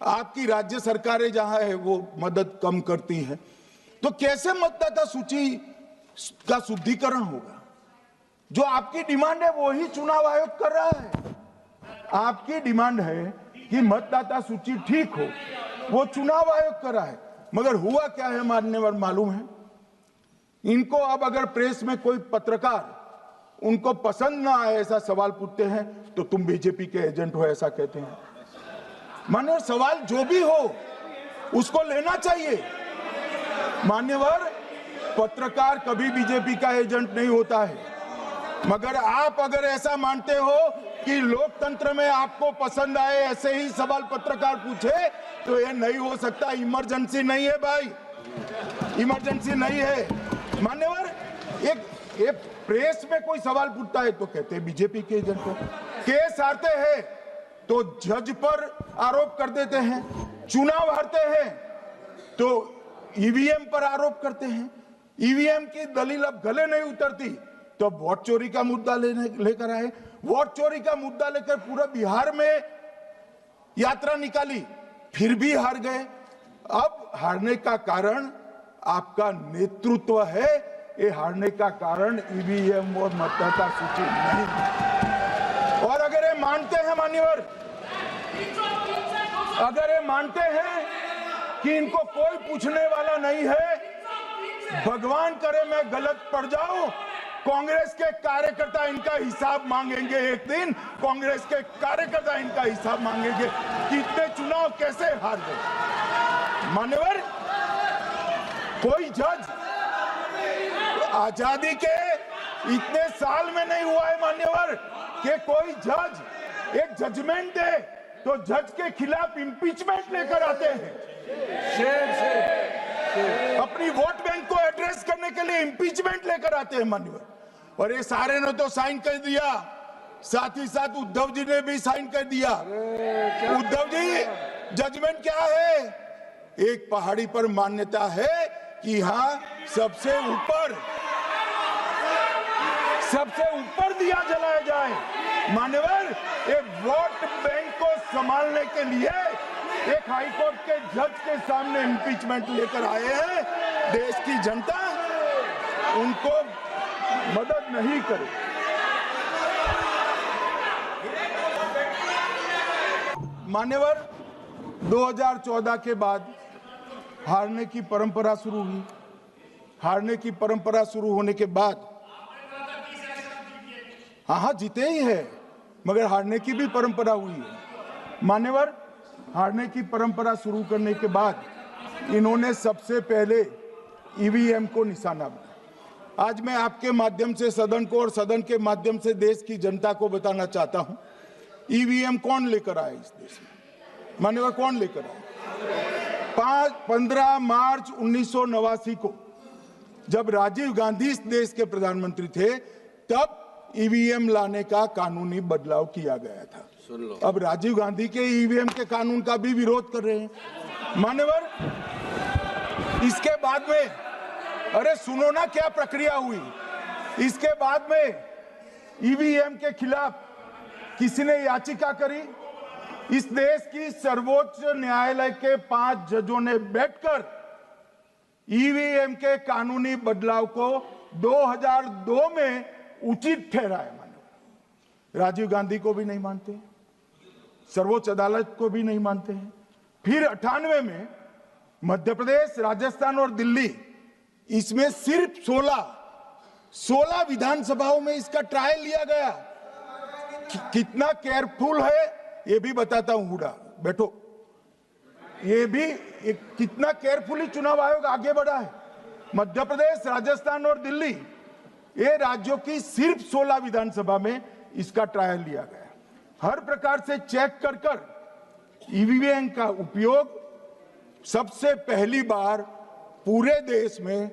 आपकी राज्य सरकारें जहां है वो मदद कम करती हैं, तो कैसे मतदाता सूची का शुद्धिकरण होगा? जो आपकी डिमांड है वो ही चुनाव आयोग कर रहा है। आपकी डिमांड है कि मतदाता सूची ठीक हो, वो चुनाव आयोग कर रहा है, मगर हुआ क्या है मान्यवर मालूम है? इनको अब अगर प्रेस में कोई पत्रकार उनको पसंद ना आए ऐसा सवाल पूछते हैं तो तुम बीजेपी के एजेंट हो ऐसा कहते हैं। मान्यवर, सवाल जो भी हो उसको लेना चाहिए। मान्यवर, पत्रकार कभी बीजेपी का एजेंट नहीं होता है, मगर आप अगर ऐसा मानते हो कि लोकतंत्र में आपको पसंद आए ऐसे ही सवाल पत्रकार पूछे तो ये नहीं हो सकता। इमरजेंसी नहीं है भाई, इमरजेंसी नहीं है। मान्यवर, एक प्रेस में कोई सवाल पूछता है तो कहते हैं बीजेपी के एजेंट हो, केस हारते हैं तो जज पर आरोप कर देते हैं, चुनाव हारते हैं तो ईवीएम पर आरोप करते हैं, ईवीएम की दलील अब गले नहीं उतरती तो वोट चोरी का मुद्दा लेकर आए, वोट चोरी का मुद्दा लेकर पूरा बिहार में यात्रा निकाली, फिर भी हार गए। अब हारने का कारण आपका नेतृत्व है, ये हारने का कारण ईवीएम और मतदाता सूची नहीं। और अगर ये मानते हैं मान्यवर, अगर ये मानते हैं कि इनको कोई पूछने वाला नहीं है, भगवान करे मैं गलत पड़ जाऊं, कांग्रेस के कार्यकर्ता इनका हिसाब मांगेंगे। एक दिन कांग्रेस के कार्यकर्ता इनका हिसाब मांगेंगे कि इतने चुनाव कैसे हार गए। मान्यवर, कोई जज आजादी के इतने साल में नहीं हुआ है मान्यवर कि कोई जज एक जजमेंट दे तो जज के खिलाफ इंपीचमेंट लेकर आते हैं। अपनी वोट बैंक को एड्रेस करने के लिए इंपीचमेंट लेकर आते हैं मान्यवर। और ये सारे ने तो साइन कर दिया, साथ ही साथ उद्धव जी ने भी साइन कर दिया। उद्धव जी, जजमेंट क्या है? एक पहाड़ी पर मान्यता है कि यहाँ सबसे ऊपर दिया जलाया जाए। मान्यवर, एक वोट बैंक को संभालने के लिए एक हाईकोर्ट के जज के सामने इम्पीचमेंट लेकर आए हैं। देश की जनता उनको मदद नहीं करे। मान्यवर, 2014 के बाद हारने की परंपरा शुरू हुई। हारने की परंपरा शुरू होने के बाद हाँ जीते ही है, मगर हारने की भी परंपरा हुई है। मान्यवर, हारने की परंपरा शुरू करने के बाद इन्होंने सबसे पहले ईवीएम को निशाना बनाया। आज मैं आपके माध्यम से सदन को और सदन के माध्यम से देश की जनता को बताना चाहता हूं, ईवीएम कौन लेकर आया इस देश में। मान्यवर, कौन लेकर आया? 15 मार्च 1989 को जब राजीव गांधी इस देश के प्रधानमंत्री थे, तब ईवीएम लाने का कानूनी बदलाव किया गया था। सुन लो। अब राजीव गांधी के ईवीएम के कानून का भी विरोध कर रहे हैं। मान्यवर, इसके बाद में, अरे सुनो ना क्या प्रक्रिया हुई। इसके बाद में ईवीएम के खिलाफ किसी ने याचिका करी। इस देश की सर्वोच्च न्यायालय के 5 जजों ने बैठकर ईवीएम के कानूनी बदलाव को 2002 में उचित ठहराया। मानो राजीव गांधी को भी नहीं मानते, सर्वोच्च अदालत को भी नहीं मानते हैं। फिर 98 में मध्य प्रदेश, राजस्थान और दिल्ली, इसमें सिर्फ 16 विधानसभाओं में इसका ट्रायल लिया गया। कितना केयरफुल है ये भी बताता हूं। हुडा बैठो, ये भी कितना केयरफुली चुनाव आयोग आगे बढ़ा है। मध्य प्रदेश, राजस्थान और दिल्ली, ये राज्यों की सिर्फ 16 विधानसभा में इसका ट्रायल लिया गया। हर प्रकार से चेक कर ईवीएम का उपयोग सबसे पहली बार पूरे देश में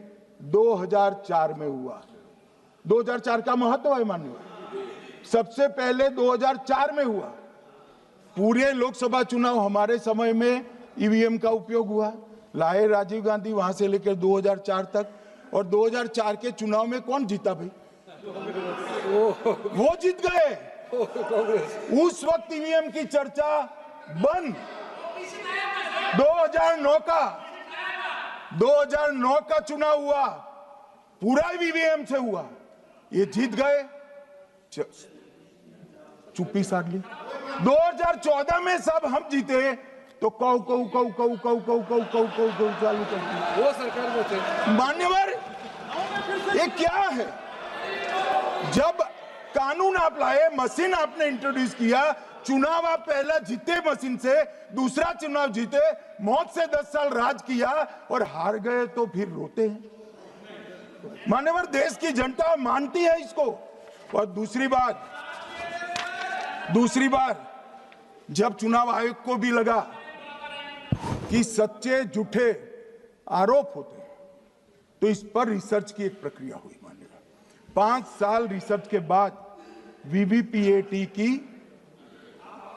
2004 में हुआ। 2004 का महत्व है माननीय, सबसे पहले 2004 में हुआ। पूरे लोकसभा चुनाव हमारे समय में ईवीएम का उपयोग हुआ। लाए राजीव गांधी, वहां से लेकर 2004 तक। और 2004 के चुनाव में कौन जीता भाई? वो जीत गए। उस वक्त ईवीएम की चर्चा बंद। 2009 का चुनाव हुआ, पूरा ईवीएम से हुआ, ये जीत गए। चुप्पी साध ली। 2014 में सब हम जीते तो कौ चालू कर दी। वो सरकार में थे। मान्यवर, ये क्या है? जब कानून आप लाए, मशीन आपने इंट्रोड्यूस किया, चुनाव आप पहला जीते मशीन से, दूसरा चुनाव जीते, मौत से 10 साल राज किया और हार गए तो फिर रोते हैं। मान्यवर, देश की जनता मानती है इसको। और दूसरी बार जब चुनाव आयोग को भी लगा कि सच्चे झूठे आरोप होते हैं, तो इस पर रिसर्च की एक प्रक्रिया हुई। मानिएगा 5 साल रिसर्च के बाद वीवीपीएटी की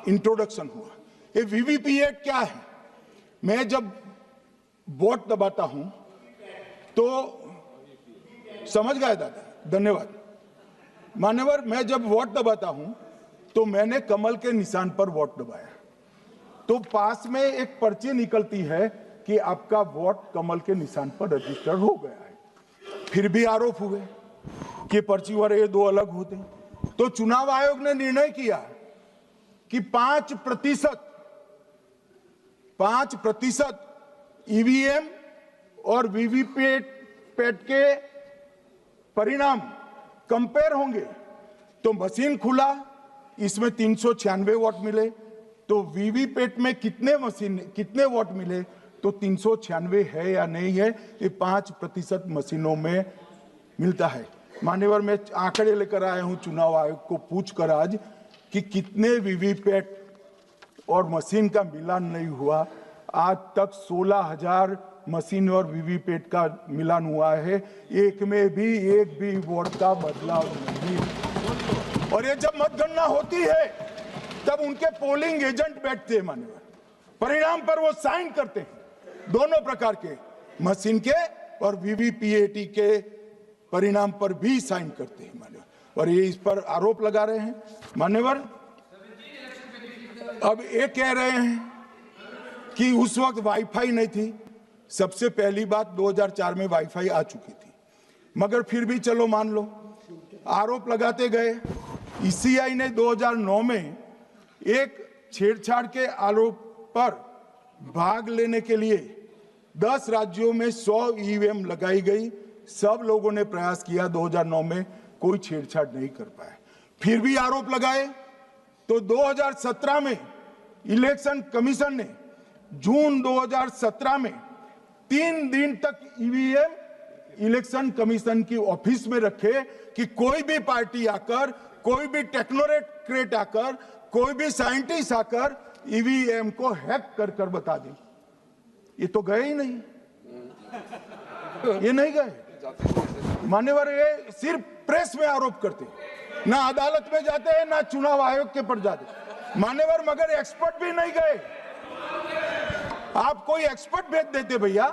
इंट्रोडक्शन हुआ। ये वीवीपीएटी क्या है? मैं जब वोट दबाता हूं तो समझ गए दादा, धन्यवाद। मान्यवर, मैं जब वोट दबाता हूं तो मैंने कमल के निशान पर वोट दबाया, तो पास में एक पर्ची निकलती है कि आपका वोट कमल के निशान पर रजिस्टर हो गया है। फिर भी आरोप हुए कि पर्ची वाले ये 2 अलग होते हैं। तो चुनाव आयोग ने निर्णय किया कि 5% ईवीएम और वीवीपैट के परिणाम कंपेयर होंगे। तो मशीन खुला, इसमें 396 वोट मिले। तो वीवीपैट में कितने वोट मिले, तो 396 है या नहीं है, ये 5% मशीनों में मिलता है। मान्यवर, मैं आंकड़े लेकर आया हूं चुनाव आयोग को पूछकर आज कि कितने वीवीपैट और मशीन का मिलान नहीं हुआ। आज तक 16,000 मशीन और वीवीपैट का मिलान हुआ है, एक भी वोट का बदलाव नहीं। और ये जब मतगणना होती है तब उनके पोलिंग एजेंट बैठते हैं मान्यवर, परिणाम पर वो साइन करते हैं। दोनों प्रकार के मशीन के और वीवीपीएटी के परिणाम पर भी साइन करते हैं मान्यवर, और ये इस पर आरोप लगा रहे हैं मान्यवर। अब ये कह रहे हैं कि उस वक्त वाईफाई नहीं थी। सबसे पहली बात 2004 में वाईफाई आ चुकी थी, मगर फिर भी चलो मान लो, आरोप लगाते गए। ईसीआई ने 2009 में एक छेड़छाड़ के आरोप पर भाग लेने के लिए 10 राज्यों में 100 ईवीएम लगाई गई। सब लोगों ने प्रयास किया, 2009 में कोई छेड़छाड़ नहीं कर पाए, फिर भी आरोप लगाए। तो 2017 में इलेक्शन कमीशन ने जून 2017 में 3 दिन तक ईवीएम इलेक्शन कमीशन की ऑफिस में रखे कि कोई भी पार्टी आकर, कोई भी टेक्नोक्रेट आकर, कोई भी साइंटिस्ट आकर ईवीएम को हैक कर बता दे। ये तो गए ही नहीं, ये नहीं गए मान्यवर। ये सिर्फ प्रेस में आरोप करते, ना अदालत में जाते हैं, ना चुनाव आयोग के पर जाते मान्यवर, मगर एक्सपर्ट भी नहीं गए। आप कोई एक्सपर्ट भेज देते भैया,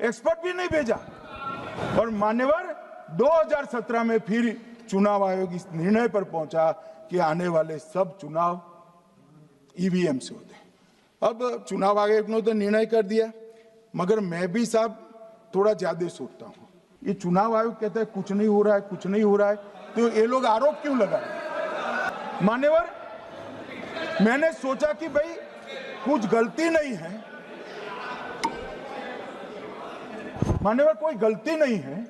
एक्सपर्ट भी नहीं भेजा। और मान्यवर 2017 में फिर चुनाव आयोग इस निर्णय पर पहुंचा कि आने वाले सब चुनाव ईवीएम से होते हैं। अब चुनाव आयोग ने तो निर्णय कर दिया, मगर मैं भी साहब थोड़ा ज्यादा सोचता हूं। ये चुनाव आयोग कहता है कुछ नहीं हो रहा है, कुछ नहीं हो रहा है, तो ये लोग आरोप क्यों लगा रहे? मान्यवर, मैंने सोचा कि भाई कुछ गलती नहीं है मान्यवर, कोई गलती नहीं है,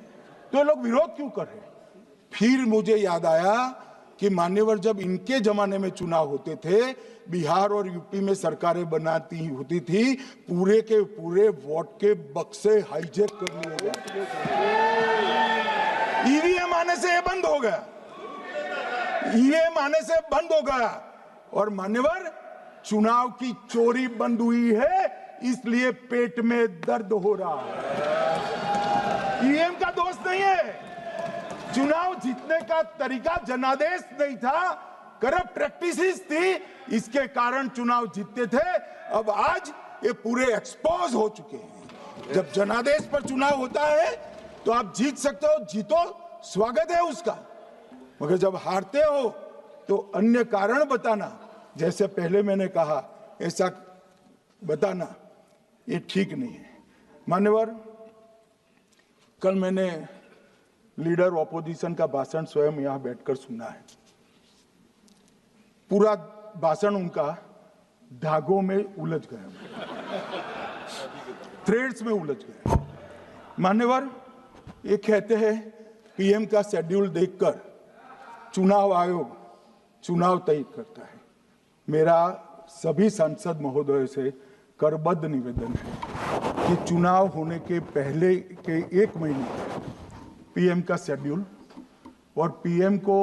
तो ये लोग विरोध क्यों कर रहे हैं? फिर मुझे याद आया कि मान्यवर, जब इनके जमाने में चुनाव होते थे, बिहार और यूपी में सरकारें बनाती होती थी, पूरे के पूरे वोट के बक्से हाईजैक कर लिए जाते। ईवीएम आने से ये बंद हो गया, ईवीएम आने से बंद हो गया। और मान्यवर, चुनाव की चोरी बंद हुई है, इसलिए पेट में दर्द हो रहा है। ईवीएम का दोष नहीं है, चुनाव जीतने का तरीका जनादेश नहीं था, करप्ट प्रैक्टिसेस थी, इसके कारण चुनाव जीतते थे। अब आज ये पूरे एक्सपोज हो चुके हैं। जब जनादेश पर चुनाव होता है तो आप जीत सकते हो, जीतो, स्वागत है उसका, मगर जब हारते हो तो अन्य कारण बताना, जैसे पहले मैंने कहा, ऐसा बताना ये ठीक नहीं है मान्यवर। कल मैंने लीडर ऑपोजिशन का भाषण स्वयं यहां बैठकर सुना है। पूरा भाषण उनका धागों में उलझ गया, थ्रेड्स में उलझ गया मान्यवर। ये कहते हैं पीएम का शेड्यूल देखकर चुनाव आयोग चुनाव तय करता है। मेरा सभी सांसद महोदय से करबद्ध निवेदन है कि चुनाव होने के पहले के 1 महीने पीएम का शेड्यूल, और पीएम को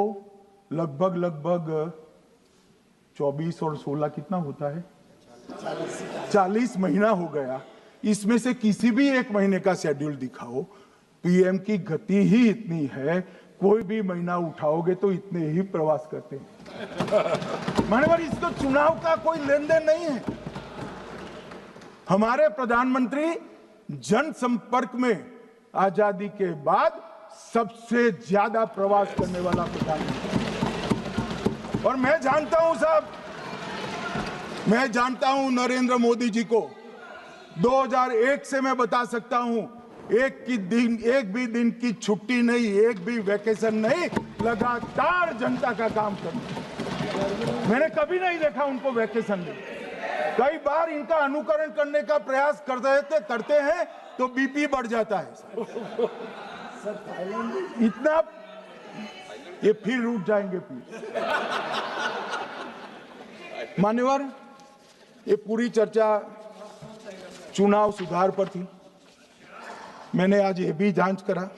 लगभग 24 और 16 कितना होता है, 40 महीना हो गया। इसमें से किसी भी 1 महीने का शेड्यूल दिखाओ। पीएम की गति ही इतनी है, कोई भी महीना उठाओगे तो इतने ही प्रवास करते हैं मान्यवर। इसको चुनाव का कोई लेन देन नहीं है। हमारे प्रधानमंत्री जनसंपर्क में आजादी के बाद सबसे ज्यादा प्रवास करने वाला प्रधानमंत्री, और मैं जानता हूं साहब, मैं जानता हूं नरेंद्र मोदी जी को 2001 से मैं बता सकता हूं, एक भी दिन की छुट्टी नहीं, एक भी वैकेशन नहीं, लगातार जनता का काम करना। मैंने कभी नहीं देखा उनको वैकेशन में। कई बार इनका अनुकरण करने का प्रयास करते हैं तो बीपी बढ़ जाता है इतना, ये फिर रुक जाएंगे प्लीज मान्यवर। ये पूरी चर्चा चुनाव सुधार पर थी। मैंने आज ये भी जांच करा,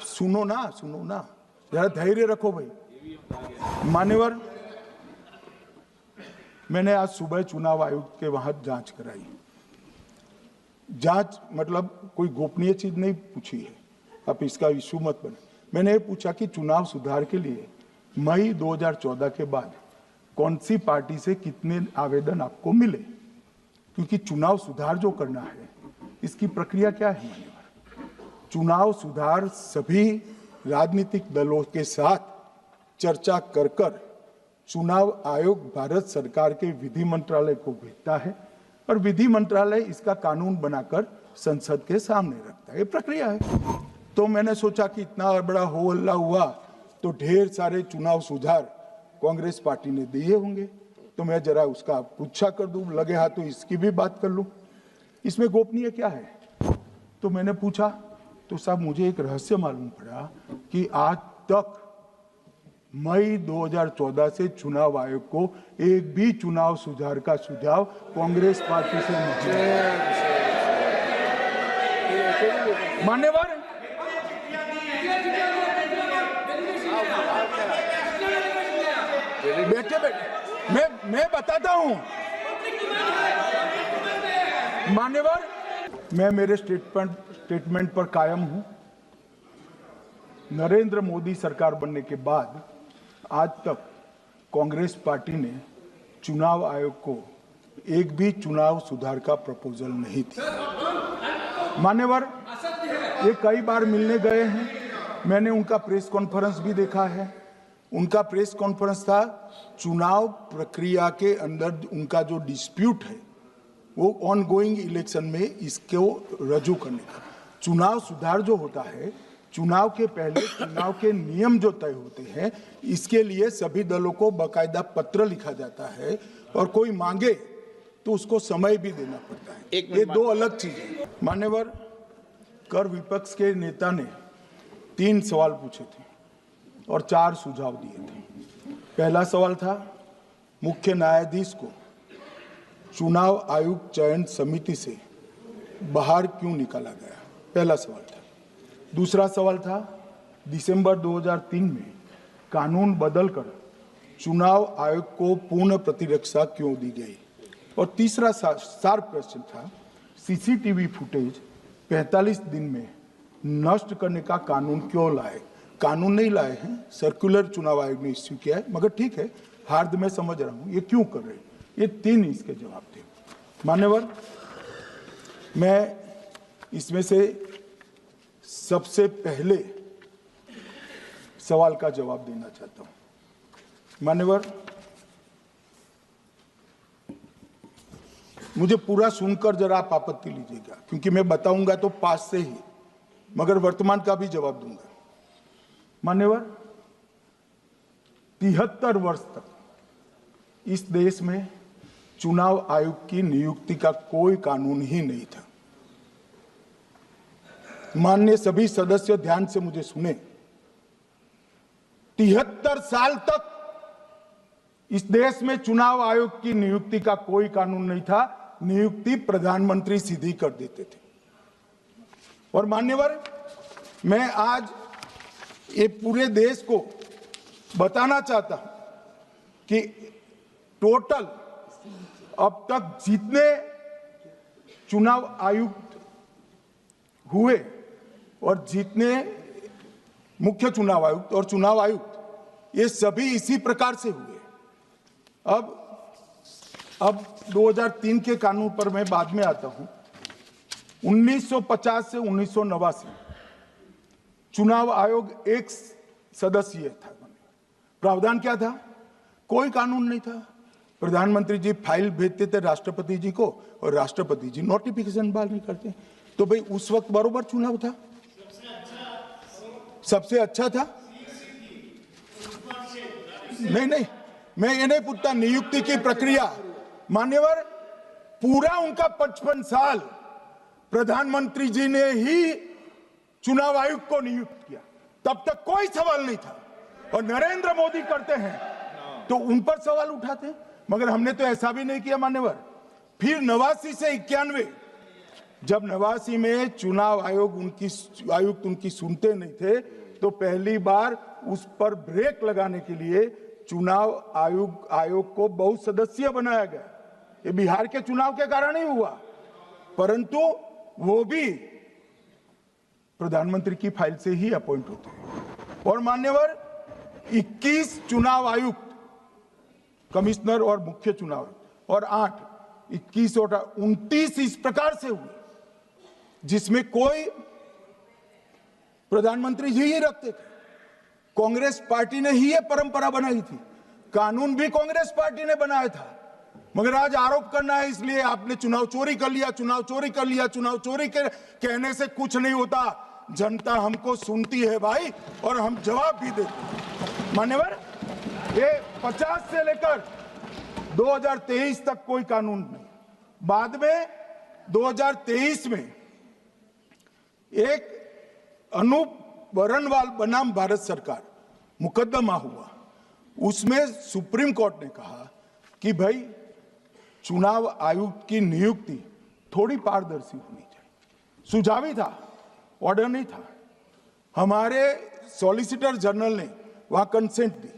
सुनो ना, जरा धैर्य रखो भाई मान्यवर। मैंने आज सुबह चुनाव आयोग के वहां जांच कराई। जांच मतलब कोई गोपनीय चीज नहीं पूछी है, आप इसका इशू मत बने। मैंने ये पूछा कि चुनाव सुधार के लिए मई 2014 के बाद कौन सी पार्टी से कितने आवेदन आपको मिले, क्योंकि चुनाव सुधार जो करना है इसकी प्रक्रिया क्या है मान्यवर? चुनाव सुधार सभी राजनीतिक दलों के साथ चर्चा कर कर चुनाव आयोग भारत सरकार के विधि मंत्रालय को भेजता है और विधि मंत्रालय इसका कानून बनाकर संसद के सामने रखता है। ये प्रक्रिया है। तो मैंने सोचा कि इतना बड़ा हो हल्ला हुआ तो ढेर सारे चुनाव सुधार कांग्रेस पार्टी ने दिए होंगे, तो मैं जरा उसका पुच्छा कर दूं, लगे हाथ तो इसकी भी बात कर लूं। इसमें गोपनीय क्या है? तो मैंने पूछा तो साहब मुझे एक रहस्य मालूम पड़ा कि आज तक मई 2014 से चुनाव आयोग को एक भी चुनाव सुधार का सुझाव कांग्रेस पार्टी से नहीं मिला। मान्यवर, बैठे बैठे मैं बताता हूं मान्यवर, मैं मेरे स्टेटमेंट पर कायम हूं। नरेंद्र मोदी सरकार बनने के बाद आज तक कांग्रेस पार्टी ने चुनाव आयोग को एक भी चुनाव सुधार का प्रपोजल नहीं दिया। मान्यवर, ये कई बार मिलने गए हैं, मैंने उनका प्रेस कॉन्फ्रेंस भी देखा है। उनका प्रेस कॉन्फ्रेंस था चुनाव प्रक्रिया के अंदर उनका जो डिस्प्यूट है वो ऑन गोइंग इलेक्शन में इसको रजू करने का। चुनाव सुधार जो होता है, चुनाव के पहले चुनाव के नियम जो तय होते हैं, इसके लिए सभी दलों को बाकायदा पत्र लिखा जाता है और कोई मांगे तो उसको समय भी देना पड़ता है। ये दो अलग चीजें। मान्यवर, कर विपक्ष के नेता ने 3 सवाल पूछे थे और 4 सुझाव दिए थे। पहला सवाल था मुख्य न्यायाधीश को चुनाव आयोग चयन समिति से बाहर क्यों निकाला गया, पहला सवाल था। दूसरा सवाल था दिसंबर 2003 में कानून बदलकर चुनाव आयोग को पूर्ण प्रतिरक्षा क्यों दी गई, और तीसरा शार्प क्वेश्चन था सीसीटीवी फुटेज 45 दिन में नष्ट करने का कानून क्यों लाए। कानून नहीं लाए हैं, सर्कुलर चुनाव आयोग ने इश्यू किया है, मगर ठीक है, हार्द में समझ रहा हूं ये क्यों कर रहे हैं। ये 3 इसके जवाब थे। मान्यवर, मैं इसमें से सबसे पहले सवाल का जवाब देना चाहता हूं। मान्यवर, मुझे पूरा सुनकर जरा आप आपत्ति लीजिएगा, क्योंकि मैं बताऊंगा तो पास से ही, मगर वर्तमान का भी जवाब दूंगा। मान्यवर, 73 वर्ष तक इस देश में चुनाव आयोग की नियुक्ति का कोई कानून ही नहीं था। माननीय सभी सदस्य ध्यान से मुझे सुने, 73 साल तक इस देश में चुनाव आयोग की नियुक्ति का कोई कानून नहीं था। नियुक्ति प्रधानमंत्री सीधी कर देते थे। और मान्यवर, मैं आज ये पूरे देश को बताना चाहता हूं कि टोटल अब तक जितने चुनाव आयुक्त हुए और जितने मुख्य चुनाव आयुक्त और चुनाव आयुक्त, ये सभी इसी प्रकार से हुए। अब 2003 के कानून पर मैं बाद में आता हूं। 1950 से 1989 चुनाव आयोग एक सदस्यीय था। प्रावधान क्या था? कोई कानून नहीं था। प्रधानमंत्री जी फाइल भेजते थे राष्ट्रपति जी को और राष्ट्रपति जी नोटिफिकेशन बाहर नहीं करते। तो भाई उस वक्त बरोबर चुनाव था, सबसे अच्छा था। नहीं, मैं ये नहीं पूछता नियुक्ति की प्रक्रिया। मान्यवर, पूरा उनका 55 साल प्रधानमंत्री जी ने ही चुनाव आयोग को नियुक्त किया, तब तक कोई सवाल नहीं था। और नरेंद्र मोदी करते हैं तो उन पर सवाल उठाते हैं, मगर हमने तो ऐसा भी नहीं किया मान्यवर। फिर 89 से 91, जब 89 में चुनाव आयुक्त उनकी सुनते नहीं थे, तो पहली बार उस पर ब्रेक लगाने के लिए चुनाव आयोग को बहुत सदस्यीय बनाया गया। ये बिहार के चुनाव के कारण ही हुआ, परंतु वो भी प्रधानमंत्री की फाइल से ही अपॉइंट होते हैं। और मान्यवर, 21 चुनाव आयुक्त कमिश्नर और मुख्य चुनाव और 8, 21 और 29 इस प्रकार से हुए जिसमें कोई प्रधानमंत्री जी ही रखते थे। कांग्रेस पार्टी ने ही ये परंपरा बनाई थी, कानून भी कांग्रेस पार्टी ने बनाया था। मगर आज आरोप करना है इसलिए आपने चुनाव चोरी कर लिया, चुनाव चोरी कर लिया, चुनाव चोरी के कहने से कुछ नहीं होता। जनता हमको सुनती है भाई, और हम जवाब भी देते हैं। मान्यवर, ये 50 से लेकर 2023 तक कोई कानून नहीं। बाद में 2023 में एक अनूप बरनवाल बनाम भारत सरकार मुकदमा हुआ, उसमें सुप्रीम कोर्ट ने कहा कि भाई चुनाव आयुक्त की नियुक्ति थोड़ी पारदर्शी होनी चाहिए। सुझावी था, ऑर्डर नहीं था। हमारे सॉलिसिटर जनरल ने वहां कंसेंट दी,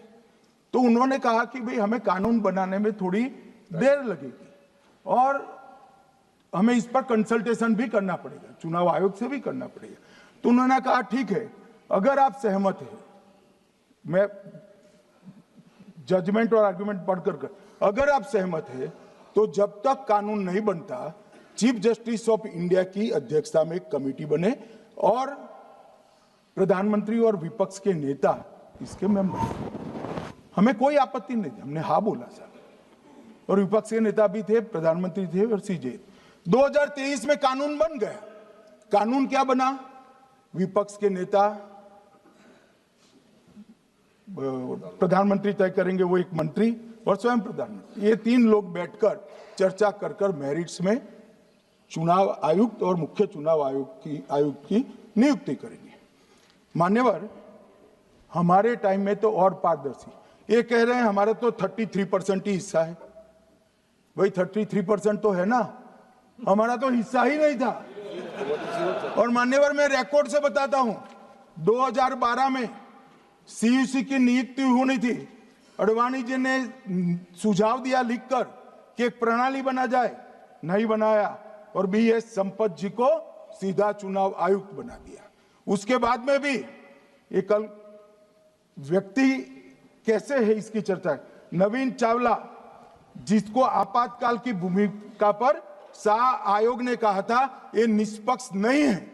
तो उन्होंने कहा कि भाई हमें कानून बनाने में थोड़ी देर लगेगी और हमें इस पर कंसल्टेशन भी करना पड़ेगा, चुनाव आयोग से भी करना पड़ेगा। तो उन्होंने कहा ठीक है, अगर आप सहमत हैं, मैं जजमेंट और आर्गुमेंट पढ़कर अगर आप सहमत हैं तो जब तक कानून नहीं बनता चीफ जस्टिस ऑफ इंडिया की अध्यक्षता में एक कमेटी बने और प्रधानमंत्री और विपक्ष के नेता इसके मेंबर। हमें कोई आपत्ति नहीं थी, हमने हाँ बोला सर, और विपक्ष के नेता भी थे, प्रधानमंत्री थे और सीजे। 2023 में कानून बन गया। कानून क्या बना? विपक्ष के नेता प्रधानमंत्री तय करेंगे, वो एक मंत्री और स्वयं प्रधानमंत्री, ये 3 लोग बैठकर चर्चा कर मेरिट्स में चुनाव आयुक्त और मुख्य चुनाव आयुक्त की नियुक्ति करेंगे। मान्यवर, हमारे टाइम में तो और पारदर्शी, ये कह रहे हैं हमारा तो 33% ही हिस्सा है। भाई 33% तो है ना, हमारा तो हिस्सा ही नहीं था। और मान्यवर, मैं रिकॉर्ड से बताता हूं, 2012 में सीयूसी की नियुक्ति होनी थी। अडवाणी जी ने सुझाव दिया लिखकर कि एक प्रणाली बना जाए, नहीं बनाया और BS संपत जी को सीधा चुनाव आयुक्त बना दिया। उसके बाद में भी एक व्यक्ति कैसे है इसकी चर्चा है। नवीन चावला, जिसको आपातकाल की भूमिका पर शाह आयोग ने कहा था ये निष्पक्ष नहीं है,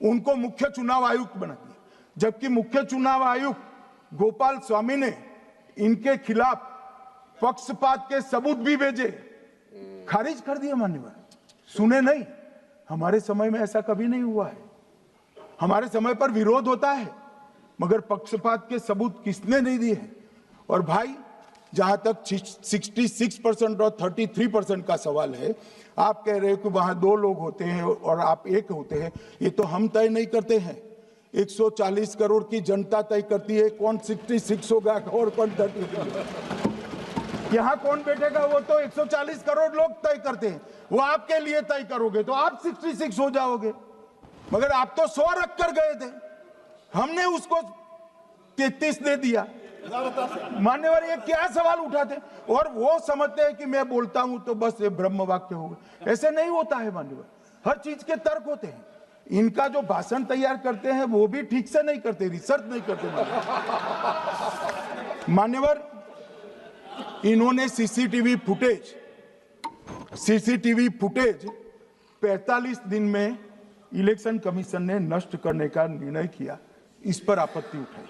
उनको मुख्य चुनाव आयुक्त बना दिया। जबकि मुख्य चुनाव आयुक्त गोपाल स्वामी ने इनके खिलाफ पक्षपात के सबूत भी भेजे, खारिज कर दिया। मान्यवर, सुने नहीं। हमारे समय में ऐसा कभी नहीं हुआ है। हमारे समय पर विरोध होता है, मगर पक्षपात के सबूत किसने नहीं दिए हैं। और भाई, जहां तक 66% और 33% का सवाल है, आप कह रहे हो कि वहां 2 लोग होते हैं और आप एक होते हैं, ये तो हम तय नहीं करते हैं। 140 करोड़ की जनता तय करती है कौन 66 होगा और कौन 33। यहाँ कौन बैठेगा वो तो 140 करोड़ लोग तय करते हैं। वो आपके लिए तय करोगे तो आप 66 हो जाओगे, मगर आप तो 100 रख कर गए थे, हमने उसको 33 दे दिया। मान्यवर, ये क्या सवाल उठाते? और वो समझते हैं कि मैं बोलता हूं तो बस ये ब्रह्म वाक्य होगा। ऐसे नहीं होता है मान्यवर, हर चीज के तर्क होते हैं। इनका जो भाषण तैयार करते हैं वो भी ठीक से नहीं करते, रिसर्च नहीं करते। मान्यवर, इन्होंने सीसीटीवी फुटेज 45 दिन में इलेक्शन कमीशन ने नष्ट करने का निर्णय किया, इस पर आपत्ति उठाई।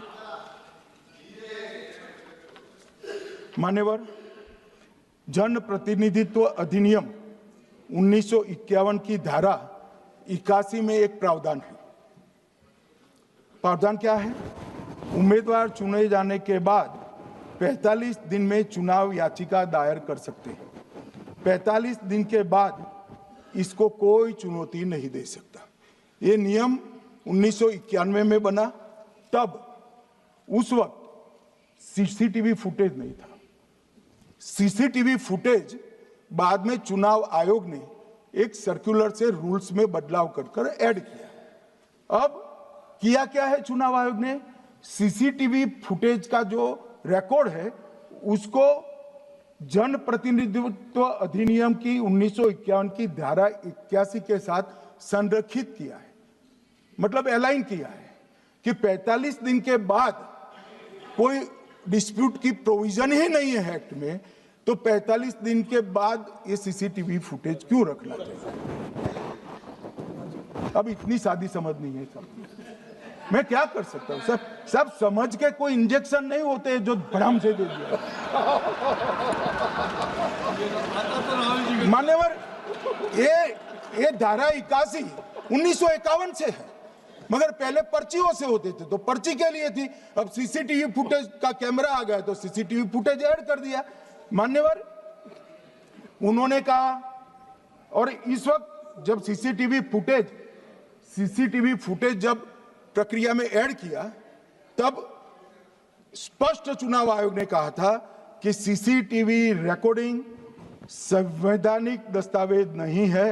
मान्यवर, जन प्रतिनिधित्व अधिनियम 1951 की धारा 81 में एक प्रावधान है। प्रावधान क्या है? उम्मीदवार चुने जाने के बाद 45 दिन में चुनाव याचिका दायर कर सकते हैं। 45 दिन के बाद इसको कोई चुनौती नहीं दे सकता। ये नियम 1991 में बना, तब उस वक्त सीसीटीवी फुटेज नहीं था। सीसीटीवी फुटेज बाद में चुनाव आयोग ने एक सर्कुलर से रूल्स में बदलाव कर ऐड किया। अब किया क्या है चुनाव आयोग ने? सीसीटीवी फुटेज का जो रिकॉर्ड है उसको जन प्रतिनिधित्व अधिनियम की 1951 की धारा 81 के साथ संरक्षित किया है, मतलब अलाइन किया है कि 45 दिन के बाद कोई डिस्प्यूट की प्रोविजन ही नहीं है एक्ट में, तो 45 दिन के बाद ये सीसीटीवी फुटेज क्यों रखना चाहिए? अब इतनी सादी समझ नहीं है सब। मैं क्या कर सकता हूँ? सब समझ के कोई इंजेक्शन नहीं होते जो भ्रम से दे दिया। मान्यवर, ये धारा 81 1951 से है, मगर पहले पर्चियों से होते थे तो पर्ची के लिए थी। अब सीसीटीवी फुटेज का कैमरा आ गया तो सीसीटीवी फुटेज ऐड कर दिया। मान्यवर, उन्होंने कहा, और इस वक्त जब सीसीटीवी फुटेज जब प्रक्रिया में ऐड किया, तब स्पष्ट चुनाव आयोग ने कहा था कि सीसीटीवी रिकॉर्डिंग संवैधानिक दस्तावेज नहीं है,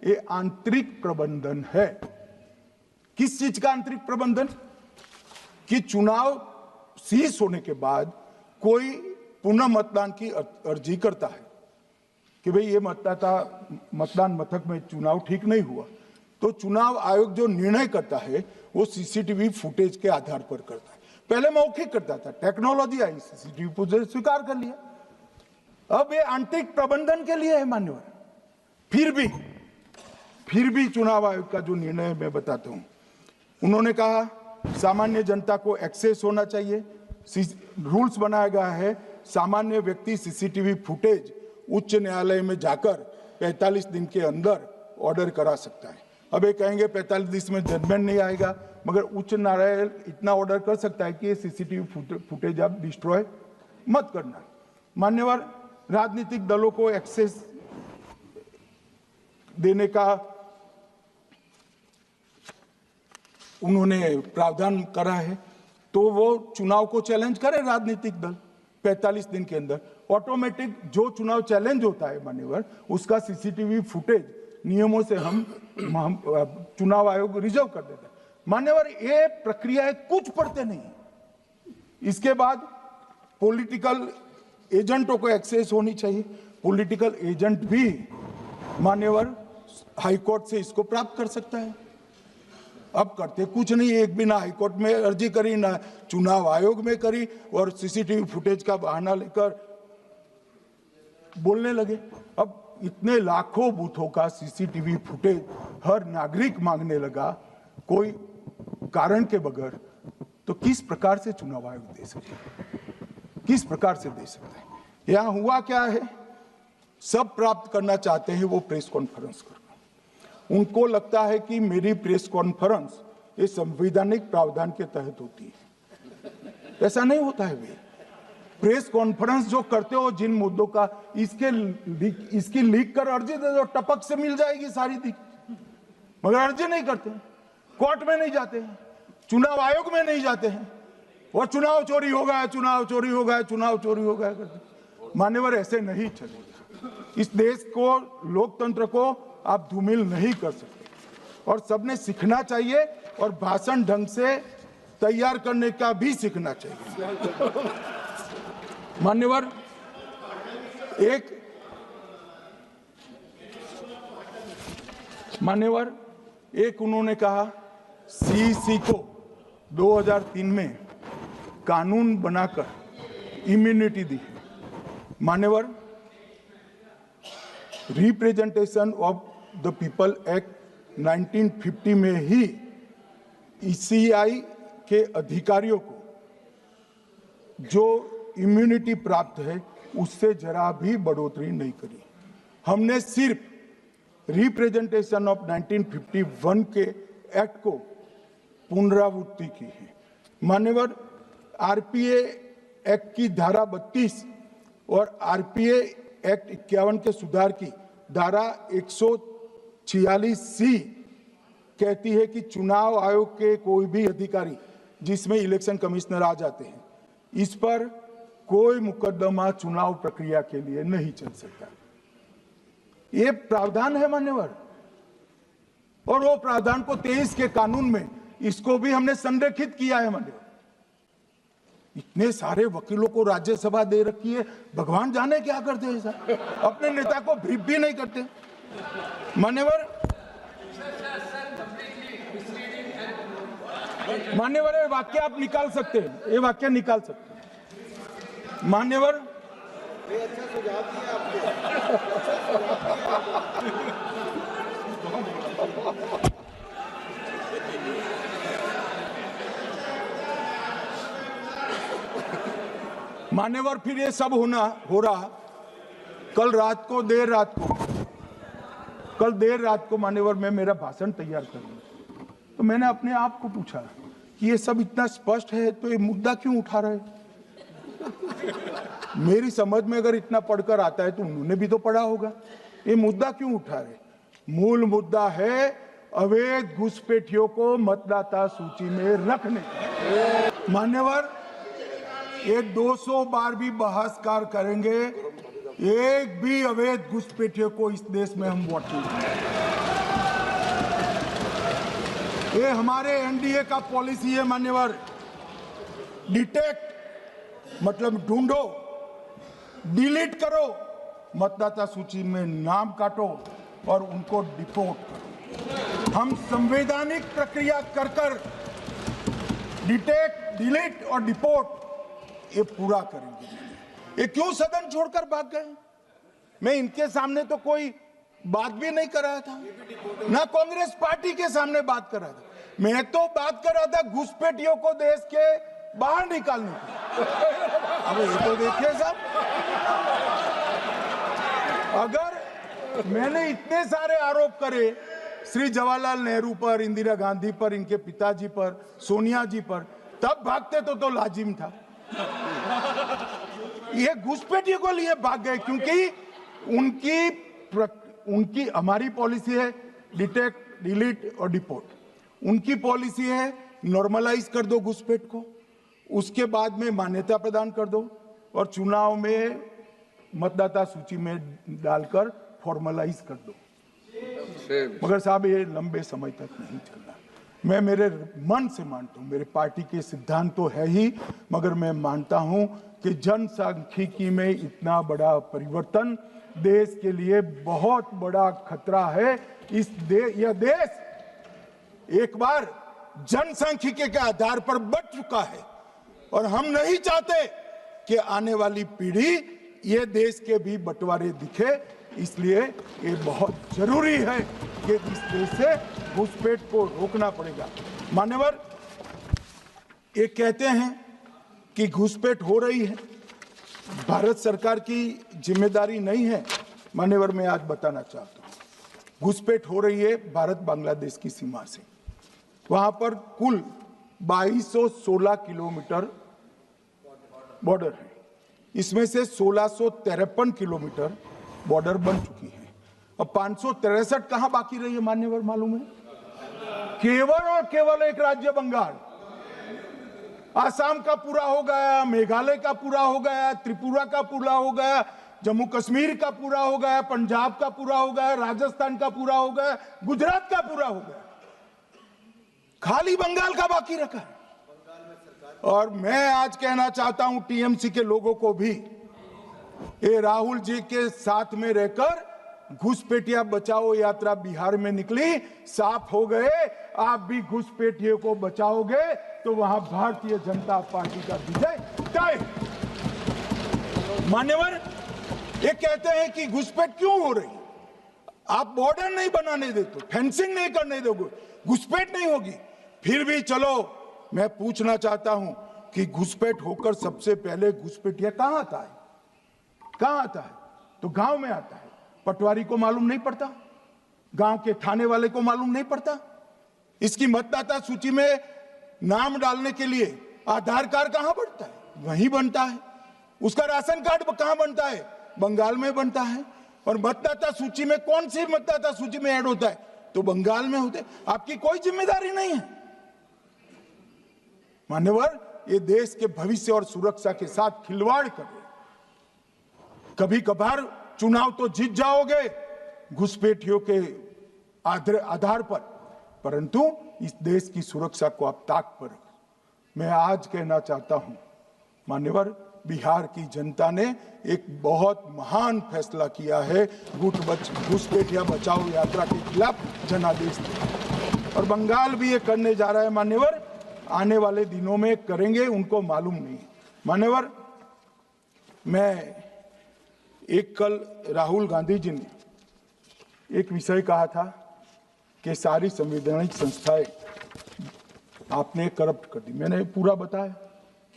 ये आंतरिक प्रबंधन है। किस चीज का आंतरिक प्रबंधन? कि चुनाव सीज होने के बाद कोई पुनः मतदान की अर्जी करता है कि भाई ये मतदान मथक में चुनाव ठीक नहीं हुआ, तो चुनाव आयोग जो निर्णय करता है वो सीसीटीवी फुटेज के आधार पर करता है। पहले मौखिक करता था, टेक्नोलॉजी आई, सीसीटीवी फुटेज स्वीकार कर लिया। अब ये आंतरिक प्रबंधन के लिए है मान्यवर। फिर भी चुनाव आयोग का जो निर्णय है मैं बताता हूं। उन्होंने कहा सामान्य जनता को एक्सेस होना चाहिए। रूल्स बनाया गया है, सामान्य व्यक्ति सीसीटीवी फुटेज उच्च न्यायालय में जाकर 45 दिन के अंदर ऑर्डर करा सकता है। अब ये कहेंगे 45 दिन में जजमेंट नहीं आएगा, मगर उच्च न्यायालय इतना ऑर्डर कर सकता है कि ये सीसीटीवी फुटेज आप डिस्ट्रॉय मत करना। मान्यवर, राजनीतिक दलों को एक्सेस देने का उन्होंने प्रावधान करा है, तो वो चुनाव को चैलेंज करे राजनीतिक दल 45 दिन के अंदर। ऑटोमेटिक जो चुनाव चैलेंज होता है मान्यवर, उसका सीसीटीवी फुटेज नियमों से हम चुनाव आयोग रिजर्व कर देता है। मान्यवर, ये प्रक्रिया कुछ पढ़ते नहीं। इसके बाद पॉलिटिकल एजेंटों को एक्सेस होनी चाहिए। पॉलिटिकल एजेंट भी मान्यवर हाईकोर्ट से इसको प्राप्त कर सकता है। अब करते कुछ नहीं, एक भी ना हाईकोर्ट में अर्जी करी ना चुनाव आयोग में करी, और सीसीटीवी फुटेज का बहाना लेकर बोलने लगे। अब इतने लाखों बूथों का सीसीटीवी फुटेज हर नागरिक मांगने लगा कोई कारण के बगैर, तो किस प्रकार से चुनाव आयोग दे सकता है? किस प्रकार से दे सकता है? यहां हुआ क्या है, सब प्राप्त करना चाहते हैं वो प्रेस कॉन्फ्रेंस करना। उनको लगता है कि मेरी प्रेस कॉन्फ्रेंस ये संवैधानिक प्रावधान के तहत होती है। ऐसा नहीं होता है। वे प्रेस कॉन्फ्रेंस जो करते हो जिन मुद्दों का, इसकी लीक कर अर्जी दे दो, टपक से मिल जाएगी सारी दिख, मगर अर्जी नहीं करते, कोर्ट में नहीं जाते हैं, चुनाव आयोग में नहीं जाते हैं, और चुनाव चोरी हो गया, चुनाव चोरी हो गया, चुनाव चोरी हो गया करते। मान्यवर, ऐसे नहीं चलेगा। इस देश को, लोकतंत्र को आप धूमिल नहीं कर सकते, और सबने सीखना चाहिए, और भाषण ढंग से तैयार करने का भी सीखना चाहिए। मान्यवर, एक उन्होंने कहा सीईसी को 2003 में कानून बनाकर इम्यूनिटी दी है। मान्यवर, representation of the people act 1950 में ही ईसीआई के अधिकारियों को जो इम्यूनिटी प्राप्त है उससे जरा भी बढ़ोतरी नहीं करी। हमने सिर्फ रिप्रेजेंटेशन ऑफ 1951 के एक्ट को पुनरावृत्ति की है। मान्यवर, आरपीए एक्ट की धारा 32 और आरपीए एक्ट 51 के सुधार की धारा 146C कहती है कि चुनाव आयोग के कोई भी अधिकारी, जिसमें इलेक्शन कमिश्नर आ जाते हैं, इस पर कोई मुकदमा चुनाव प्रक्रिया के लिए नहीं चल सकता। ये प्रावधान है मान्यवर, और वो प्रावधान को 23 के कानून में इसको भी हमने संरेखित किया है मान्यवर। इतने सारे वकीलों को राज्यसभा दे रखी है, भगवान जाने क्या करते हैं सर, अपने नेता को ब्रीफ भी नहीं करते। मान्यवर, ये वाक्य आप निकाल सकते हैं, ये वाक्य निकाल सकते हैं। मान्यवर, अच्छा सुझाव दिया आपको। मान्यवर, फिर ये सब हो रहा कल देर रात को मान्यवर मैं मेरा भाषण तैयार कर लूं, तो मैंने अपने आप को पूछा कि ये सब इतना स्पष्ट है तो ये मुद्दा क्यों उठा रहे। मेरी समझ में अगर इतना पढ़कर आता है तो उन्होंने भी तो पढ़ा होगा। ये मुद्दा क्यों उठा रहे। मूल मुद्दा है अवैध घुसपैठियों को मतदाता सूची में रखने। मान्यवर, ये 200 बार भी बहसकार करेंगे, एक भी अवैध घुसपैठियों को इस देश में हम वोट नहीं देंगे। ये हमारे एनडीए का पॉलिसी है मान्यवर। डिटेक्ट मतलब ढूंढो, डिलीट करो, मतदाता सूची में नाम काटो और उनको डिपोर्ट करो। हम संवैधानिक प्रक्रिया कर डिटेक्ट, डिलीट और डिपोर्ट ये पूरा करेंगे। ये क्यों सदन छोड़कर भाग गए। मैं इनके सामने तो कोई बात भी नहीं कर रहा था, ना कांग्रेस पार्टी के सामने बात कर रहा था। मैं तो बात कर रहा था घुसपैठियों को देश के बाहर निकालने की। अब ये तो देखिए साहब, अगर मैंने इतने सारे आरोप करे श्री जवाहरलाल नेहरू पर, इंदिरा गांधी पर, इनके पिताजी पर, सोनिया जी पर, तब भागते तो लाजिम था। ये घुसपैठियों को लिए भाग गए क्योंकि उनकी हमारी पॉलिसी है डिटेक्ट, डिलीट और डिपोर्ट। उनकी पॉलिसी है नॉर्मलाइज कर दो घुसपैठ को, उसके बाद में मान्यता प्रदान कर दो और चुनाव में मतदाता सूची में डालकर फॉर्मलाइज कर दो। मगर साहब ये लंबे समय तक नहीं चलना। मैं मेरे मन से मानता हूं, मेरे पार्टी के सिद्धांत तो है ही, मगर मैं मानता हूं कि जनसांख्यिकी में इतना बड़ा परिवर्तन देश के लिए बहुत बड़ा खतरा है। यह देश एक बार जनसांख्यिकी के आधार पर बट चुका है और हम नहीं चाहते कि आने वाली पीढ़ी ये देश के भी बंटवारे दिखे। इसलिए ये बहुत जरूरी है कि इस देश से घुसपैठ को रोकना पड़ेगा। मान्यवर, ये कहते हैं कि घुसपैठ हो रही है, भारत सरकार की जिम्मेदारी नहीं है। मान्यवर, मैं आज बताना चाहता हूं, घुसपैठ हो रही है भारत बांग्लादेश की सीमा से। वहां पर कुल 2216 किलोमीटर बॉर्डर है, इसमें से 1653 किलोमीटर बॉर्डर बन चुकी है। अब 563 कहां बाकी रही है मान्यवर मालूम है? केवल और केवल एक राज्य बंगाल। आसाम का पूरा हो गया, मेघालय का पूरा हो गया, त्रिपुरा का पूरा हो गया, जम्मू कश्मीर का पूरा हो गया, पंजाब का पूरा हो गया, राजस्थान का पूरा हो गया, गुजरात का पूरा हो गया, खाली बंगाल का बाकी रखा है। और मैं आज कहना चाहता हूं टीएमसी के लोगों को भी, ये राहुल जी के साथ में रहकर घुसपैठिया बचाओ यात्रा बिहार में निकली, साफ हो गए। आप भी घुसपैठियों को बचाओगे तो वहां भारतीय जनता पार्टी का विजय तय। मान्यवर, ये कहते हैं कि घुसपैठ क्यों हो रही, आप बॉर्डर नहीं बनाने देते, फेंसिंग नहीं करने दोगे, घुसपैठ नहीं होगी। फिर भी चलो, मैं पूछना चाहता हूं कि घुसपैठ होकर सबसे पहले घुसपैठिया कहां आता है? कहां आता है? तो गांव में आता है। पटवारी को मालूम नहीं पड़ता, गांव के थाने वाले को मालूम नहीं पड़ता। इसकी मतदाता सूची में नाम डालने के लिए आधार कार्ड कहां बनता है? वहीं बनता है। उसका राशन कार्ड कहां बनता है? बंगाल में बनता है। और मतदाता सूची में कौन सी मतदाता सूची में ऐड होता है? तो बंगाल में होते। आपकी कोई जिम्मेदारी नहीं है। मान्यवर, ये देश के भविष्य और सुरक्षा के साथ खिलवाड़ कर रहे। कभी कभार चुनाव तो जीत जाओगे घुसपैठियों के आधार पर, परंतु इस देश की सुरक्षा को आप ताक पर रखो। मैं आज कहना चाहता हूं मान्यवर, बिहार की जनता ने एक बहुत महान फैसला किया है घुसपैठिया बचाओ यात्रा के खिलाफ जनादेश दिया। और बंगाल भी ये करने जा रहा है मान्यवर, आने वाले दिनों में करेंगे, उनको मालूम नहीं। मान्यवर, मैं एक कल राहुल गांधी जी ने एक विषय कहा था कि सारी संवैधानिक संस्थाएं आपने करप्ट कर दी। मैंने पूरा बताया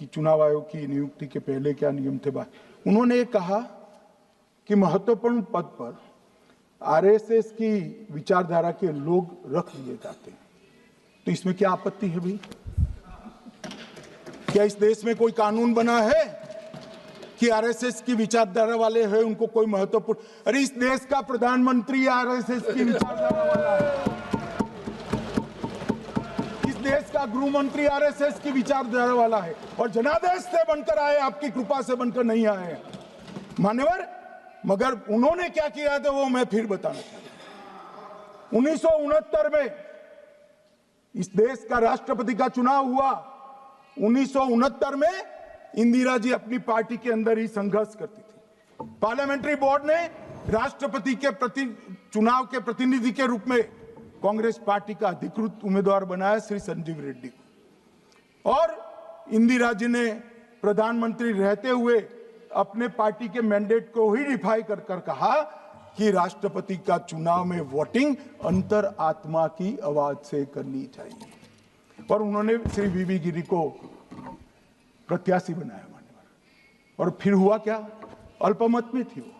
कि चुनाव आयोग की नियुक्ति के पहले क्या नियम थे। उन्होंने कहा कि महत्वपूर्ण पद पर आरएसएस की विचारधारा के लोग रख लिए जाते हैं, तो इसमें क्या आपत्ति है भाई? क्या इस देश में कोई कानून बना है कि आरएसएस की विचारधारा वाले हैं उनको कोई महत्वपूर्ण? अरे इस देश का प्रधानमंत्री आरएसएस की विचारधारा वाला है, इस देश का गृह मंत्री आरएसएस की विचारधारा वाला है, और जनादेश से बनकर आए, आपकी कृपा से बनकर नहीं आए मान्यवर। मगर उन्होंने क्या किया था वो मैं फिर बताना चाहता हूं। 1969 में इस देश का राष्ट्रपति का चुनाव हुआ। 1969 में इंदिरा जी अपनी पार्टी के अंदर ही संघर्ष करती थी। पार्लियामेंट्री बोर्ड ने राष्ट्रपति के चुनाव के प्रतिनिधि के रूप में कांग्रेस पार्टी का अधिकृत उम्मीदवार बनाया श्री संजीव रेड्डी को, और इंदिरा जी ने प्रधानमंत्री रहते हुए अपने पार्टी के मैंडेट को ही डिफाई कर कहा कि राष्ट्रपति का चुनाव में वोटिंग अंतर आत्मा की आवाज से करनी चाहिए, और उन्होंने श्री वीवी गिरी को प्रत्याशी बनाया मान्यवर। और फिर हुआ क्या? अल्पमत में थी वो।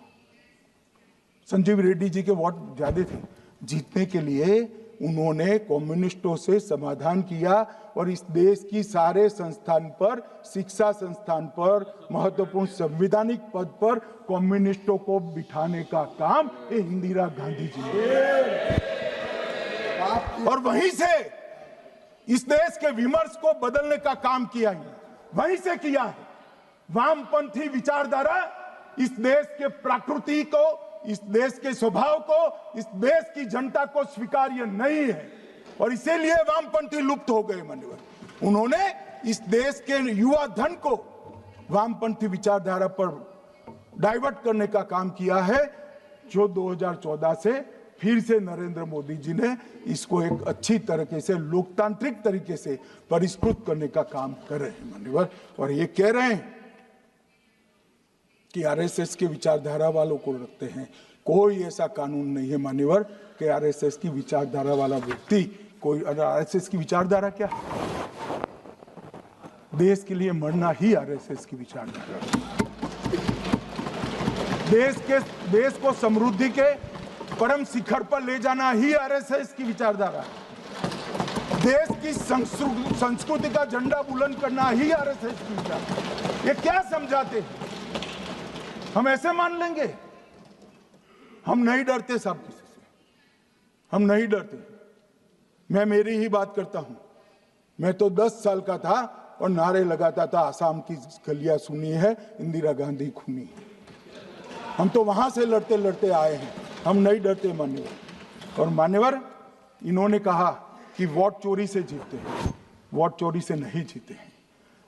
संजीव रेड्डी जी के वोट ज्यादा थे। जीतने के लिए उन्होंने कम्युनिस्टों से समाधान किया, और इस देश की सारे संस्थान पर, शिक्षा संस्थान पर, महत्वपूर्ण संवैधानिक पद पर कम्युनिस्टों को बिठाने का काम इंदिरा गांधी जी ने, और वहीं से इस देश के विमर्श को बदलने का काम किया है, वहीं से किया है। वामपंथी विचारधारा इस देश के प्रकृति को, इस देश के स्वभाव को, इस देश की जनता को स्वीकार्य नहीं है, और इसीलिए वामपंथी लुप्त हो गए मान्यवर। उन्होंने इस देश के युवा धन को वामपंथी विचारधारा पर डाइवर्ट करने का काम किया है, जो 2014 से फिर से नरेंद्र मोदी जी ने इसको एक अच्छी तरीके से, लोकतांत्रिक तरीके से परिष्कृत करने का काम कर रहे हैं मान्यवर। और ये कह रहे हैं कि आरएसएस के विचारधारा वालों को रखते हैं। कोई ऐसा कानून नहीं है मान्यवर कि आरएसएस की विचारधारा वाला व्यक्ति कोई, आरएसएस की विचारधारा क्या? देश के लिए मरना ही आरएसएस की विचारधारा। देश को समृद्धि के परम शिखर पर ले जाना ही आरएसएस की विचारधारा है। देश की संस्कृति का झंडा बुलंद करना ही आरएसएस की विचारधारा। ये क्या समझाते हैं? हम ऐसे मान लेंगे? हम नहीं डरते साहब किसी से, हम नहीं डरते। मैं मेरी ही बात करता हूं। मैं तो 10 साल का था और नारे लगाता था, आसाम की गलियां सुनी है, इंदिरा गांधी खूनी है। हम तो वहां से लड़ते लड़ते आए हैं, हम नहीं डरते मान्यवर। और मान्यवर, इन्होंने कहा कि वोट चोरी से जीतते हैं। वोट चोरी से नहीं जीते हैं।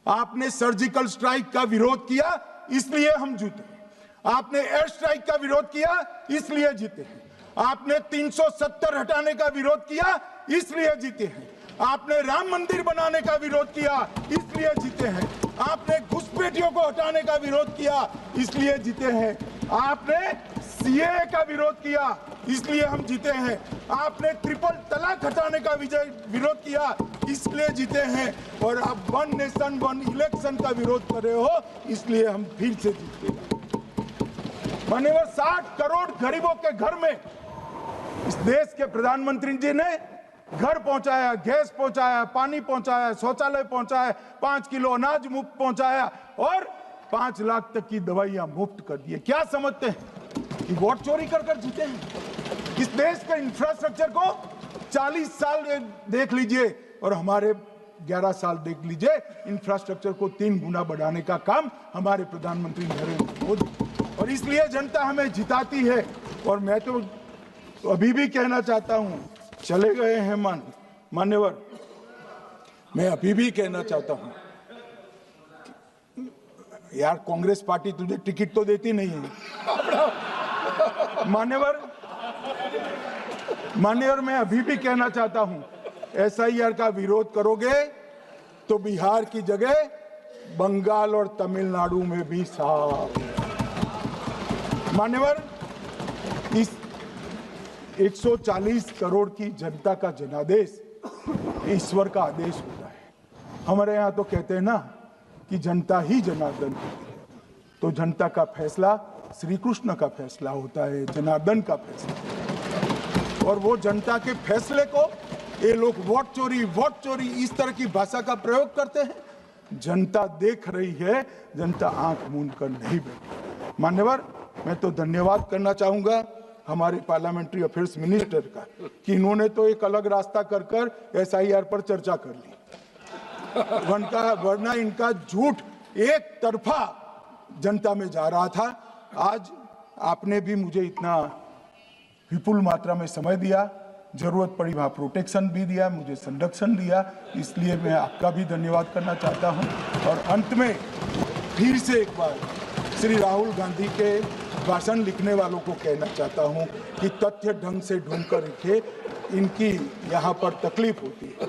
आपने सर्जिकल स्ट्राइक का विरोध किया, इसलिए हम जीते। आपने एयर स्ट्राइक का विरोध किया, इसलिए जीते हैं। आपने 370 हटाने का विरोध किया, इसलिए जीते हैं। आपने राम मंदिर बनाने का विरोध किया, इसलिए जीते हैं। आपने घुसपैठियों को हटाने का विरोध किया, इसलिए जीते हैं। आपने सीएए का विरोध किया, इसलिए हम जीते हैं। आपने ट्रिपल तलाक हटाने का विरोध किया, इसलिए जीते हैं। और आप 1 नेशन 1 इलेक्शन का विरोध कर रहे हो, इसलिए हम फिर से जीते हैं। माननीय 60 करोड़ गरीबों के घर में इस देश के प्रधानमंत्री जी ने घर पहुंचाया, गैस पहुंचाया, पानी पहुंचाया, शौचालय पहुंचाया, 5 किलो अनाज मुफ्त पहुंचाया, और 5 लाख तक की दवाइयां मुफ्त कर दी। क्या समझते हैं कि वोट चोरी कर कर जीते हैं? इस देश के इंफ्रास्ट्रक्चर को 40 साल देख लीजिए और हमारे 11 साल देख लीजिए, इंफ्रास्ट्रक्चर को 3 गुना बढ़ाने का काम हमारे प्रधानमंत्री नरेंद्र मोदी, और इसलिए जनता हमें जिताती है। और मैं तो अभी भी कहना चाहता हूं, चले गए हैं मान्यवर, मैं अभी भी कहना चाहता हूं, यार कांग्रेस पार्टी तुझे टिकट तो देती नहीं है मान्यवर। मैं अभी भी कहना चाहता हूं, एसआईआर का विरोध करोगे तो बिहार की जगह बंगाल और तमिलनाडु में भी साफ। मान्यवर, इस 140 करोड़ की जनता का जनादेश ईश्वर का आदेश होता है। हमारे यहाँ तो कहते हैं ना कि जनता ही जनार्दन होती है, तो जनता का फैसला श्री कृष्ण का फैसला होता है, जनार्दन का फैसला। और वो जनता के फैसले को ये लोग वोट चोरी इस तरह की भाषा का प्रयोग करते हैं। जनता देख रही है, जनता आंख मूंद कर नहीं बैठी। मान्यवर, मैं तो धन्यवाद करना चाहूंगा हमारे पार्लियामेंट्री अफेयर्स मिनिस्टर का कि इन्होंने तो एक अलग रास्ता कर SIR पर चर्चा कर ली, वरना इनका झूठ एक तरफा जनता में जा रहा था। आज आपने भी मुझे इतना विपुल मात्रा में समय दिया, जरूरत पड़ी वहाँ प्रोटेक्शन भी दिया, मुझे संरक्षण दिया, इसलिए मैं आपका भी धन्यवाद करना चाहता हूँ। और अंत में फिर से एक बार श्री राहुल गांधी के भाषण लिखने वालों को कहना चाहता हूँ कि तथ्य ढंग से ढूंढ कर लिखे, इनकी यहाँ पर तकलीफ होती है।